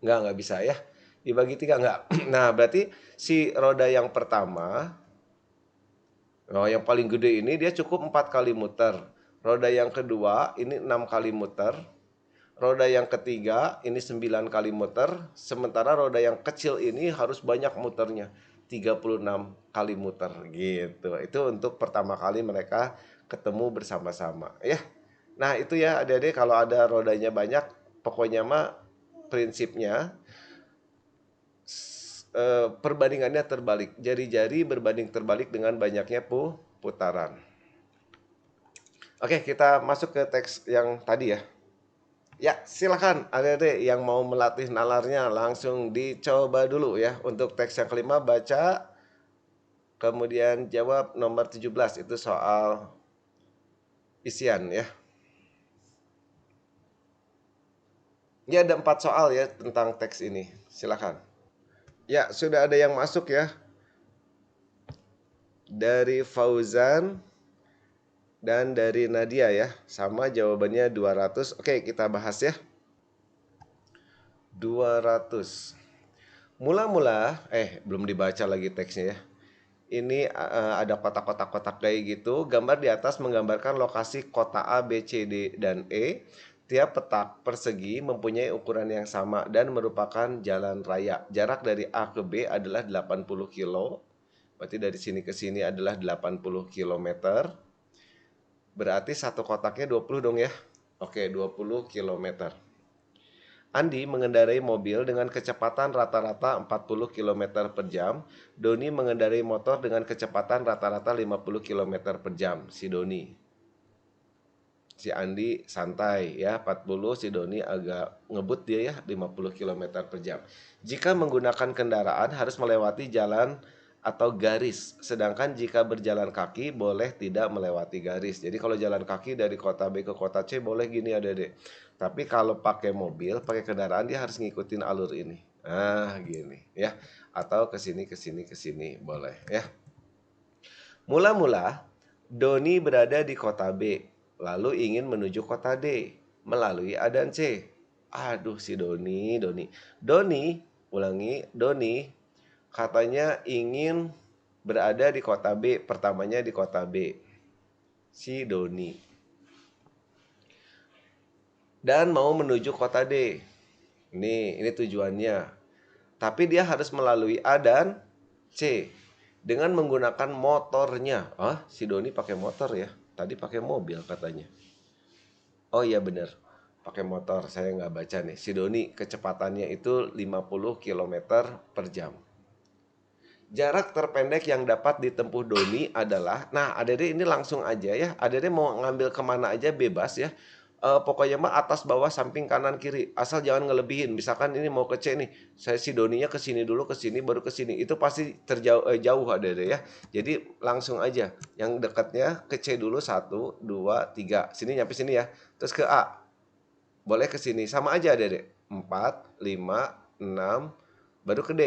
Enggak bisa ya. Dibagi 3 enggak. Nah, berarti si roda yang pertama, yang paling gede ini dia cukup 4 kali muter. Roda yang kedua ini 6 kali muter. Roda yang ketiga ini 9 kali muter. Sementara roda yang kecil ini harus banyak muternya. 36 kali muter gitu. Itu untuk pertama kali mereka ketemu bersama-sama ya. Nah, itu ya adik-adik kalau ada rodanya banyak pokoknya mah prinsipnya perbandingannya terbalik. Jari-jari berbanding terbalik dengan banyaknya putaran. Oke, kita masuk ke teks yang tadi ya. Ya, silakan adik-adik yang mau melatih nalarnya langsung dicoba dulu ya. Untuk teks yang kelima baca, kemudian jawab nomor 17 itu soal isian ya. Ya ada 4 soal ya tentang teks ini. Silakan. Ya, sudah ada yang masuk ya. Dari Fauzan dan dari Nadia ya. Sama jawabannya 200. Oke, kita bahas ya. 200. Mula-mula, belum dibaca lagi teksnya ya. Ini ada kotak-kotak-kotak kayak gitu. Gambar di atas menggambarkan lokasi kota A, B, C, D, dan E. Tiap petak persegi mempunyai ukuran yang sama dan merupakan jalan raya. Jarak dari A ke B adalah 80 kilo. Berarti dari sini ke sini adalah 80 kilometer. Berarti satu kotaknya 20 dong ya. Oke, 20 kilometer. Andi mengendarai mobil dengan kecepatan rata-rata 40 km per jam. Doni mengendarai motor dengan kecepatan rata-rata 50 km per jam. Si Doni. Si Andi santai ya, 40, si Doni agak ngebut dia ya, 50 km per jam. Jika menggunakan kendaraan harus melewati jalan atau garis. Sedangkan jika berjalan kaki boleh tidak melewati garis. Jadi kalau jalan kaki dari kota B ke kota C boleh gini adik-adik. Tapi kalau pakai mobil, pakai kendaraan dia harus ngikutin alur ini. Nah, gini ya. Atau ke sini ke sini ke sini boleh ya. Mula-mula Doni berada di kota B, lalu ingin menuju kota D melalui A dan C. Aduh si Doni. Doni katanya ingin berada di kota B, pertamanya di kota B. Si Doni. Dan mau menuju kota D. Ini tujuannya. Tapi dia harus melalui A dan C dengan menggunakan motornya. Si Doni pakai motor ya. Tadi pakai mobil katanya. Oh iya bener, pakai motor. Saya nggak baca nih. Si Doni kecepatannya itu 50 km per jam. Jarak terpendek yang dapat ditempuh Doni adalah, nah adik-adik ini langsung aja ya, adik-adik mau ngambil kemana aja bebas ya. Pokoknya mah atas bawah samping kanan kiri, asal jangan ngelebihin. Misalkan ini mau ke C nih, saya si Doninya ke sini dulu, ke sini baru ke sini, itu pasti jauh adik-adik ya. Jadi langsung aja, yang dekatnya ke C dulu 1, 2, 3, sini nyampe sini ya, terus ke A, boleh ke sini, sama aja adik-adik, 4, 5, 6, baru ke D.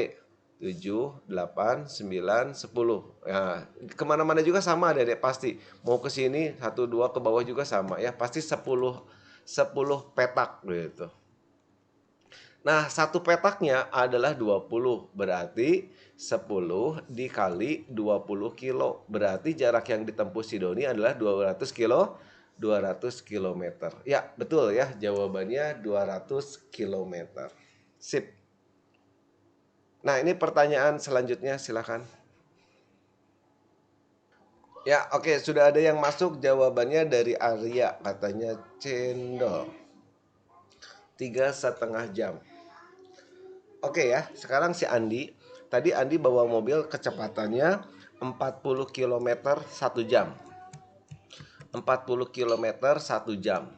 7, 8, 9, 10. Ya, kemana-mana juga sama Dedek pasti. Mau ke sini 1, 2 ke bawah juga sama ya. Pasti 10 petak gitu. Nah, satu petaknya adalah 20. Berarti 10 dikali 20 kilo. Berarti jarak yang ditempuh si Doni adalah 200 kilo. 200 kilometer. Ya, betul ya. Jawabannya 200 kilometer. Sip. Nah, ini pertanyaan selanjutnya, silakan. Ya, oke, sudah ada yang masuk jawabannya dari Arya, katanya cendol. 3,5 jam. Oke ya, sekarang si Andi. Tadi Andi bawa mobil kecepatannya 40 km 1 jam. 40 km 1 jam.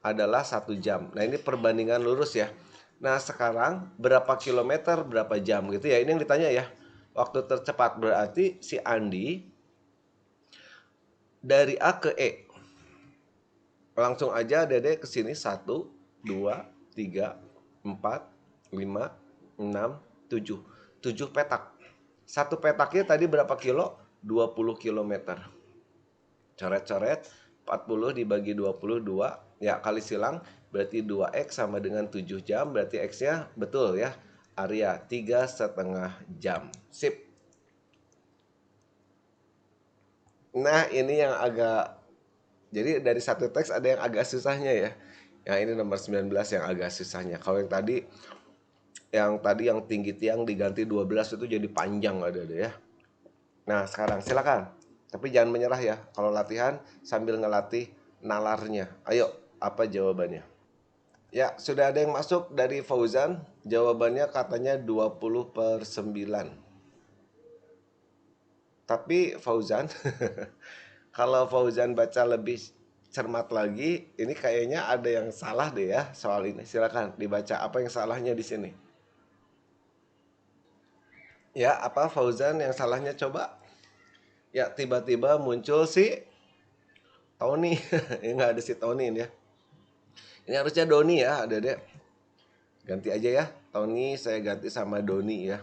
Adalah 1 jam. Nah, ini perbandingan lurus ya. Nah, sekarang berapa kilometer berapa jam gitu ya. Ini yang ditanya ya. Waktu tercepat berarti si Andi dari A ke E. Langsung aja Dede ke sini 1, 2, 3, 4, 5, 6, 7. 7 petak. Satu petaknya tadi berapa kilo? 20 kilometer. Coret-coret 40 dibagi 22 ya kali silang berarti 2x sama dengan 7 jam, berarti x-nya betul ya Arya 3,5 jam. Sip. Nah ini yang agak, jadi dari satu teks ada yang agak susahnya ya. Yang ini nomor 19 yang agak susahnya. Kalau yang tadi yang tinggi tiang diganti 12 itu jadi panjang ada ya. Nah sekarang silakan. Tapi jangan menyerah ya. Kalau latihan sambil ngelatih nalarnya. Ayo, apa jawabannya? Ya, sudah ada yang masuk dari Fauzan. Jawabannya katanya 20/9. Tapi Fauzan, kalau Fauzan baca lebih cermat lagi, ini kayaknya ada yang salah deh ya soal ini. Silakan dibaca apa yang salahnya di sini. Ya, apa Fauzan yang salahnya coba? Ya, tiba-tiba muncul si Tony. Ya nggak ada si Tony ini ya. Ini harusnya Doni ya, Dek. Ganti aja ya. Tony saya ganti sama Doni ya.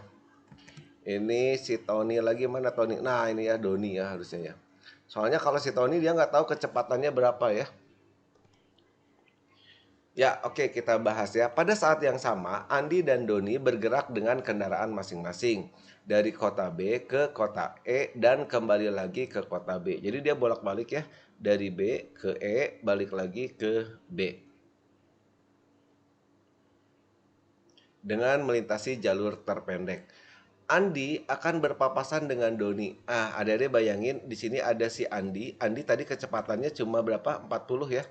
Ini si Tony lagi mana Tony? Nah, ini ya Doni ya harusnya ya. Soalnya kalau si Tony dia nggak tahu kecepatannya berapa ya. Ya, oke kita bahas ya. Pada saat yang sama, Andi dan Doni bergerak dengan kendaraan masing-masing dari kota B ke kota E dan kembali lagi ke kota B. Jadi dia bolak-balik ya, dari B ke E, balik lagi ke B. Dengan melintasi jalur terpendek. Andi akan berpapasan dengan Doni. Ah, adik-adik bayangin di sini ada si Andi. Andi tadi kecepatannya cuma berapa? 40 ya.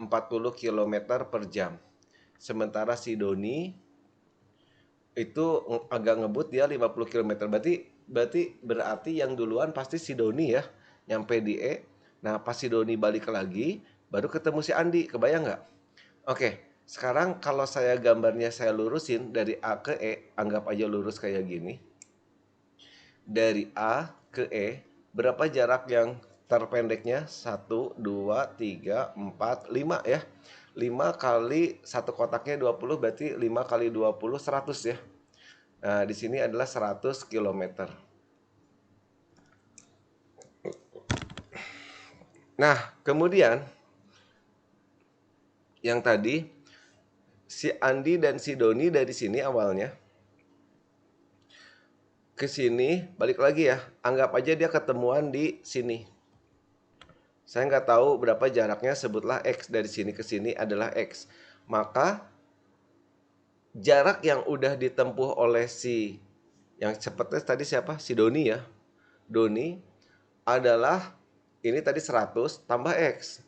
40 kilometer per jam. Sementara si Doni itu agak ngebut dia 50 kilometer. Berarti yang duluan pasti si Doni ya. Nyampe di E. Nah, pas si Doni balik lagi, baru ketemu si Andi. Kebayang nggak? Oke, sekarang kalau saya gambarnya saya lurusin dari A ke E, anggap aja lurus kayak gini. Dari A ke E, berapa jarak yang terpendeknya? 1, 2, 3, 4, 5 ya. 5 kali satu kotaknya 20 berarti 5 kali 20 100 ya. Nah, di sini adalah 100 kilometer. Nah, kemudian yang tadi si Andi dan si Doni dari sini awalnya ke sini balik lagi ya. Anggap aja dia ketemuan di sini. Saya nggak tahu berapa jaraknya, sebutlah X, dari sini ke sini adalah X. Maka jarak yang udah ditempuh oleh si yang cepetnya tadi siapa? Si Doni ya. Doni adalah ini tadi 100 tambah X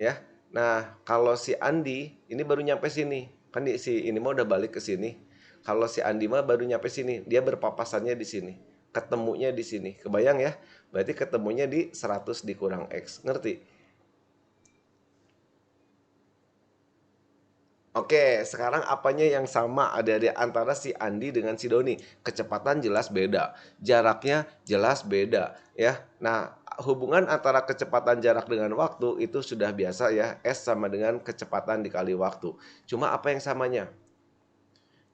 ya. Nah, kalau si Andi ini baru nyampe sini. Kan si ini mah udah balik ke sini. Kalau si Andi mah baru nyampe sini, dia berpapasannya di sini. Ketemunya di sini. Kebayang ya? Berarti ketemunya di 100 dikurang X. Ngerti? Oke, sekarang apanya yang sama ada di antara si Andi dengan si Doni? Kecepatan jelas beda, jaraknya jelas beda, ya. Nah, hubungan antara kecepatan jarak dengan waktu itu sudah biasa ya, S sama dengan kecepatan dikali waktu. Cuma apa yang samanya?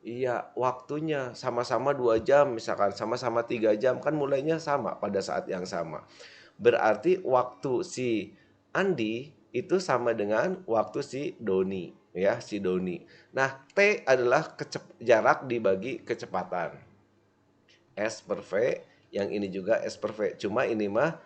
Iya, waktunya sama-sama 2 jam, misalkan sama-sama 3 jam, kan mulainya sama pada saat yang sama. Berarti waktu si Andi itu sama dengan waktu si Doni, ya, si Doni. Nah, T adalah jarak dibagi kecepatan. S per V, yang ini juga S per V. Cuma ini mah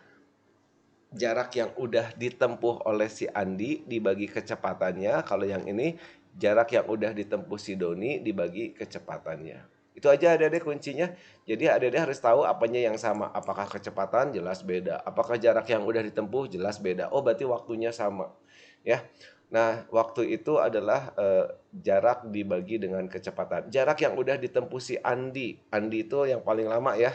jarak yang udah ditempuh oleh si Andi dibagi kecepatannya. Kalau yang ini jarak yang udah ditempuh si Doni dibagi kecepatannya. Itu aja adik-adik kuncinya. Jadi adik-adik harus tahu apanya yang sama. Apakah kecepatan? Jelas beda. Apakah jarak yang udah ditempuh? Jelas beda. Oh, berarti waktunya sama. Ya. Nah, waktu itu adalah jarak dibagi dengan kecepatan. Jarak yang udah ditempuh si Andi. Andi itu yang paling lama ya.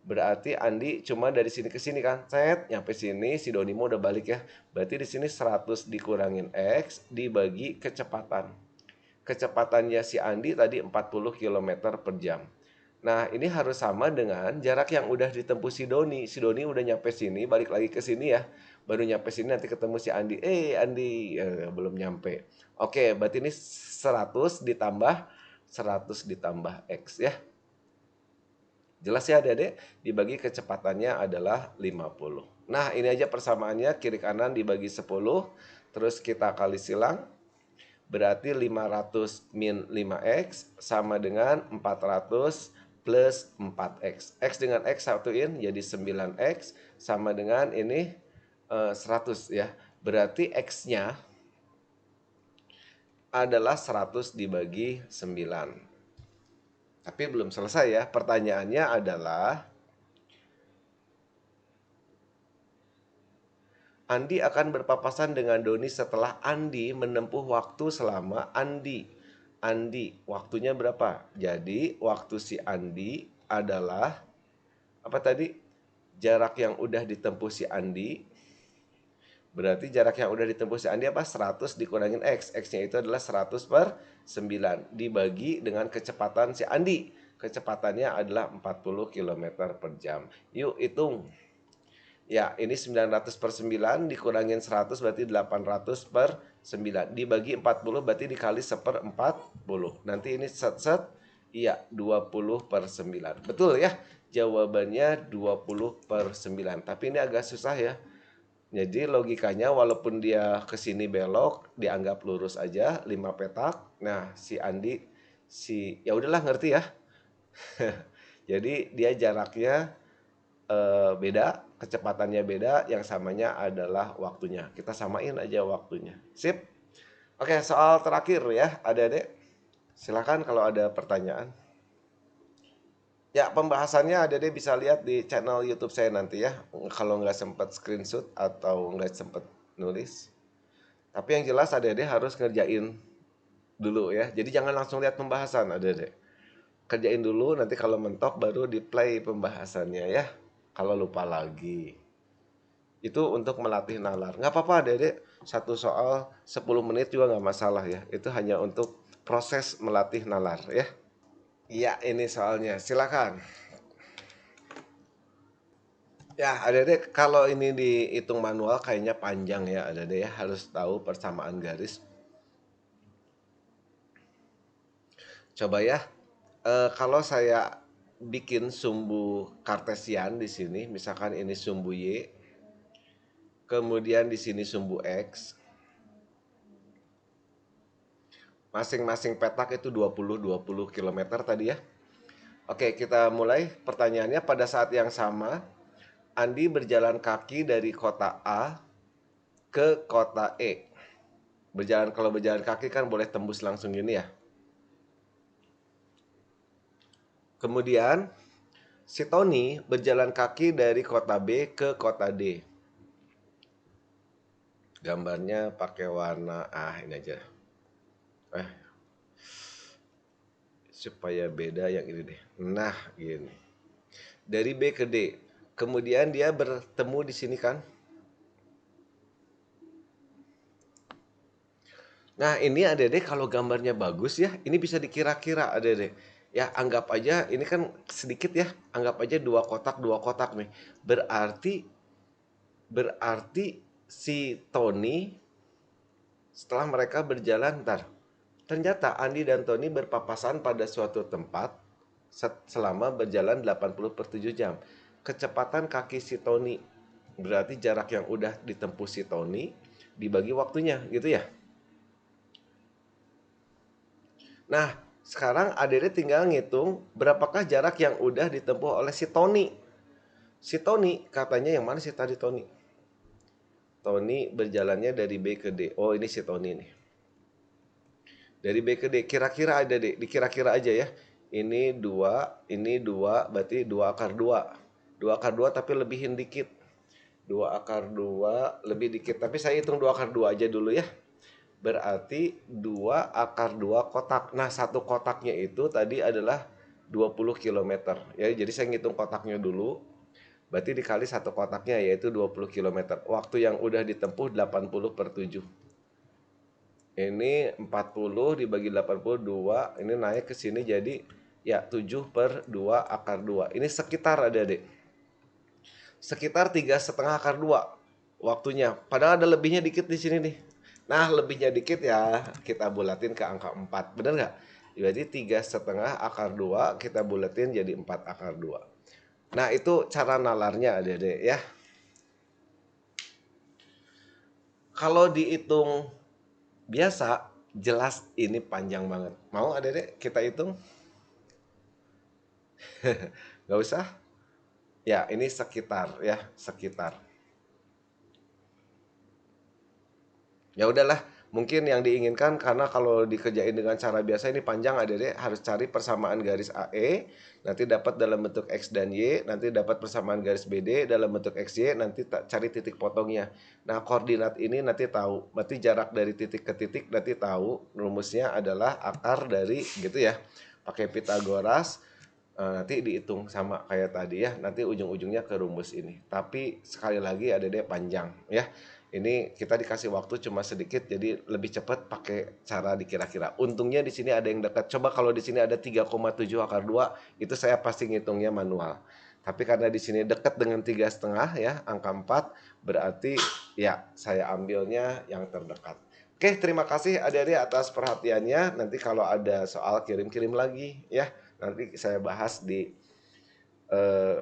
Berarti Andi cuma dari sini ke sini kan. Set, nyampe sini si Donimo udah balik ya. Berarti di sini 100 dikurangin X dibagi kecepatan. Kecepatannya si Andi tadi 40 kilometer per jam. Nah, ini harus sama dengan jarak yang udah ditempuh si Doni. Si Doni udah nyampe sini, balik lagi ke sini ya. Baru nyampe sini nanti ketemu si Andi. Andi, belum nyampe. Oke, berarti ini 100 ditambah 100 ditambah X ya. Jelas ya adik-adik, dibagi kecepatannya adalah 50. Nah, ini aja persamaannya, kiri kanan dibagi 10, terus kita kali silang, berarti 500 min 5x sama dengan 400 plus 4x. X dengan X satuin jadi 9x sama dengan ini 100 ya. Berarti X-nya adalah 100 dibagi 9. Tapi belum selesai ya. Pertanyaannya adalah Andi akan berpapasan dengan Doni setelah Andi menempuh waktu selama Andi, waktunya berapa? Jadi, waktu si Andi adalah apa tadi? Jarak yang udah ditempuh si Andi. Berarti jarak yang udah ditempuh si Andi apa? 100 dikurangin X. X-nya itu adalah 100 per 9. Dibagi dengan kecepatan si Andi. Kecepatannya adalah 40 kilometer per jam. Yuk hitung. Ya, ini 900 per 9 dikurangin 100 berarti 800 per 9. Dibagi 40 berarti dikali 1/40. Nanti ini set-set. Iya, 20 per 9. Betul ya? Jawabannya 20 per 9. Tapi ini agak susah ya. Jadi logikanya walaupun dia ke sini belok, dianggap lurus aja 5 petak. Nah, si Andi ya udahlah ngerti ya. Jadi dia jaraknya beda, kecepatannya beda, yang samanya adalah waktunya. Kita samain aja waktunya. Sip. Oke, soal terakhir ya, adik-adik. Silakan kalau ada pertanyaan. Ya, pembahasannya adik-adik bisa lihat di channel YouTube saya nanti ya. Kalau nggak sempat screenshot atau nggak sempat nulis. Tapi yang jelas adik-adik harus ngerjain dulu ya. Jadi jangan langsung lihat pembahasan adik-adik. Kerjain dulu, nanti kalau mentok baru di play pembahasannya ya. Kalau lupa lagi. Itu untuk melatih nalar. Nggak apa-apa adik-adik. Satu soal 10 menit juga nggak masalah ya. Itu hanya untuk proses melatih nalar ya. Iya, ini soalnya. Silakan. Ya, adik-adik, kalau ini dihitung manual kayaknya panjang ya, adik-adik ya. Harus tahu persamaan garis. Coba ya, kalau saya bikin sumbu kartesian di sini, misalkan ini sumbu Y, kemudian di sini sumbu X, masing-masing petak itu 20 km tadi ya. Oke, kita mulai. Pertanyaannya, pada saat yang sama, Andi berjalan kaki dari kota A ke kota E. Kalau berjalan kaki kan boleh tembus langsung gini ya. Kemudian si Tony berjalan kaki dari kota B ke kota D. Gambarnya pakai warna ini aja. Supaya beda yang ini deh. Nah, gini. Dari B ke D. Kemudian dia bertemu di sini kan. Nah, ini adik-adik kalau gambarnya bagus ya, ini bisa dikira-kira adik-adik. Ya, anggap aja ini kan sedikit ya, anggap aja dua kotak nih. Berarti si Tony setelah mereka berjalan ternyata Andi dan Tony berpapasan pada suatu tempat selama berjalan 80/7 jam. Kecepatan kaki si Tony berarti jarak yang udah ditempuh si Tony dibagi waktunya gitu ya. Nah, sekarang Adede tinggal ngitung berapakah jarak yang udah ditempuh oleh si Tony. Si Tony katanya yang mana sih tadi Tony? Tony berjalannya dari B ke D. Oh, ini si Tony nih. Dari B ke D, kira-kira ada deh, dikira-kira aja ya. Ini 2, ini 2, berarti 2 akar 2. 2 akar 2 tapi lebihin dikit. 2 akar 2 lebih dikit, tapi saya hitung 2 akar 2 aja dulu ya. Berarti 2 akar 2 kotak. Nah, satu kotaknya itu tadi adalah 20 km. Ya, jadi saya ngitung kotaknya dulu. Berarti dikali satu kotaknya yaitu 20 km. Waktu yang udah ditempuh 80/7. Ini 40 dibagi 82, ini naik ke sini jadi ya 7/2 akar 2. Ini sekitar adik-adik. Sekitar 3,5 akar 2 waktunya. Padahal ada lebihnya dikit di sini nih. Nah, lebihnya dikit ya kita bulatin ke angka 4. Bener nggak? Jadi 3,5 akar 2 kita bulatin jadi 4 akar 2. Nah, itu cara nalarnya adik-adik ya. Kalau dihitung biasa, jelas ini panjang banget. Mau adik-adik kita hitung? Nggak usah? Ya, ini sekitar ya, sekitar. Ya udahlah, Mungkin yang diinginkan karena kalau dikerjain dengan cara biasa ini panjang, adik-adik harus cari persamaan garis AE, nanti dapat dalam bentuk X dan Y, nanti dapat persamaan garis BD dalam bentuk XY, nanti cari titik potongnya. Nah, koordinat ini nanti tahu, berarti jarak dari titik ke titik nanti tahu, rumusnya adalah akar dari gitu ya. Pakai Pitagoras, nanti dihitung sama kayak tadi ya, nanti ujung-ujungnya ke rumus ini. Tapi sekali lagi adik-adik panjang ya. Ini kita dikasih waktu cuma sedikit, jadi lebih cepat pakai cara dikira-kira. Untungnya di sini ada yang dekat. Coba kalau di sini ada 3,7 akar 2, itu saya pasti ngitungnya manual. Tapi karena di sini dekat dengan 3,5 ya, angka 4, berarti ya saya ambilnya yang terdekat. Oke, terima kasih adik-adik atas perhatiannya. Nanti kalau ada soal kirim-kirim lagi ya. Nanti saya bahas di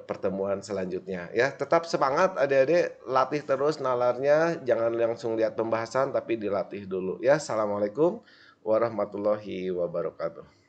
pertemuan selanjutnya ya. Tetap semangat adik-adik, latih terus nalarnya, jangan langsung lihat pembahasan tapi dilatih dulu ya. Assalamualaikum warahmatullahi wabarakatuh.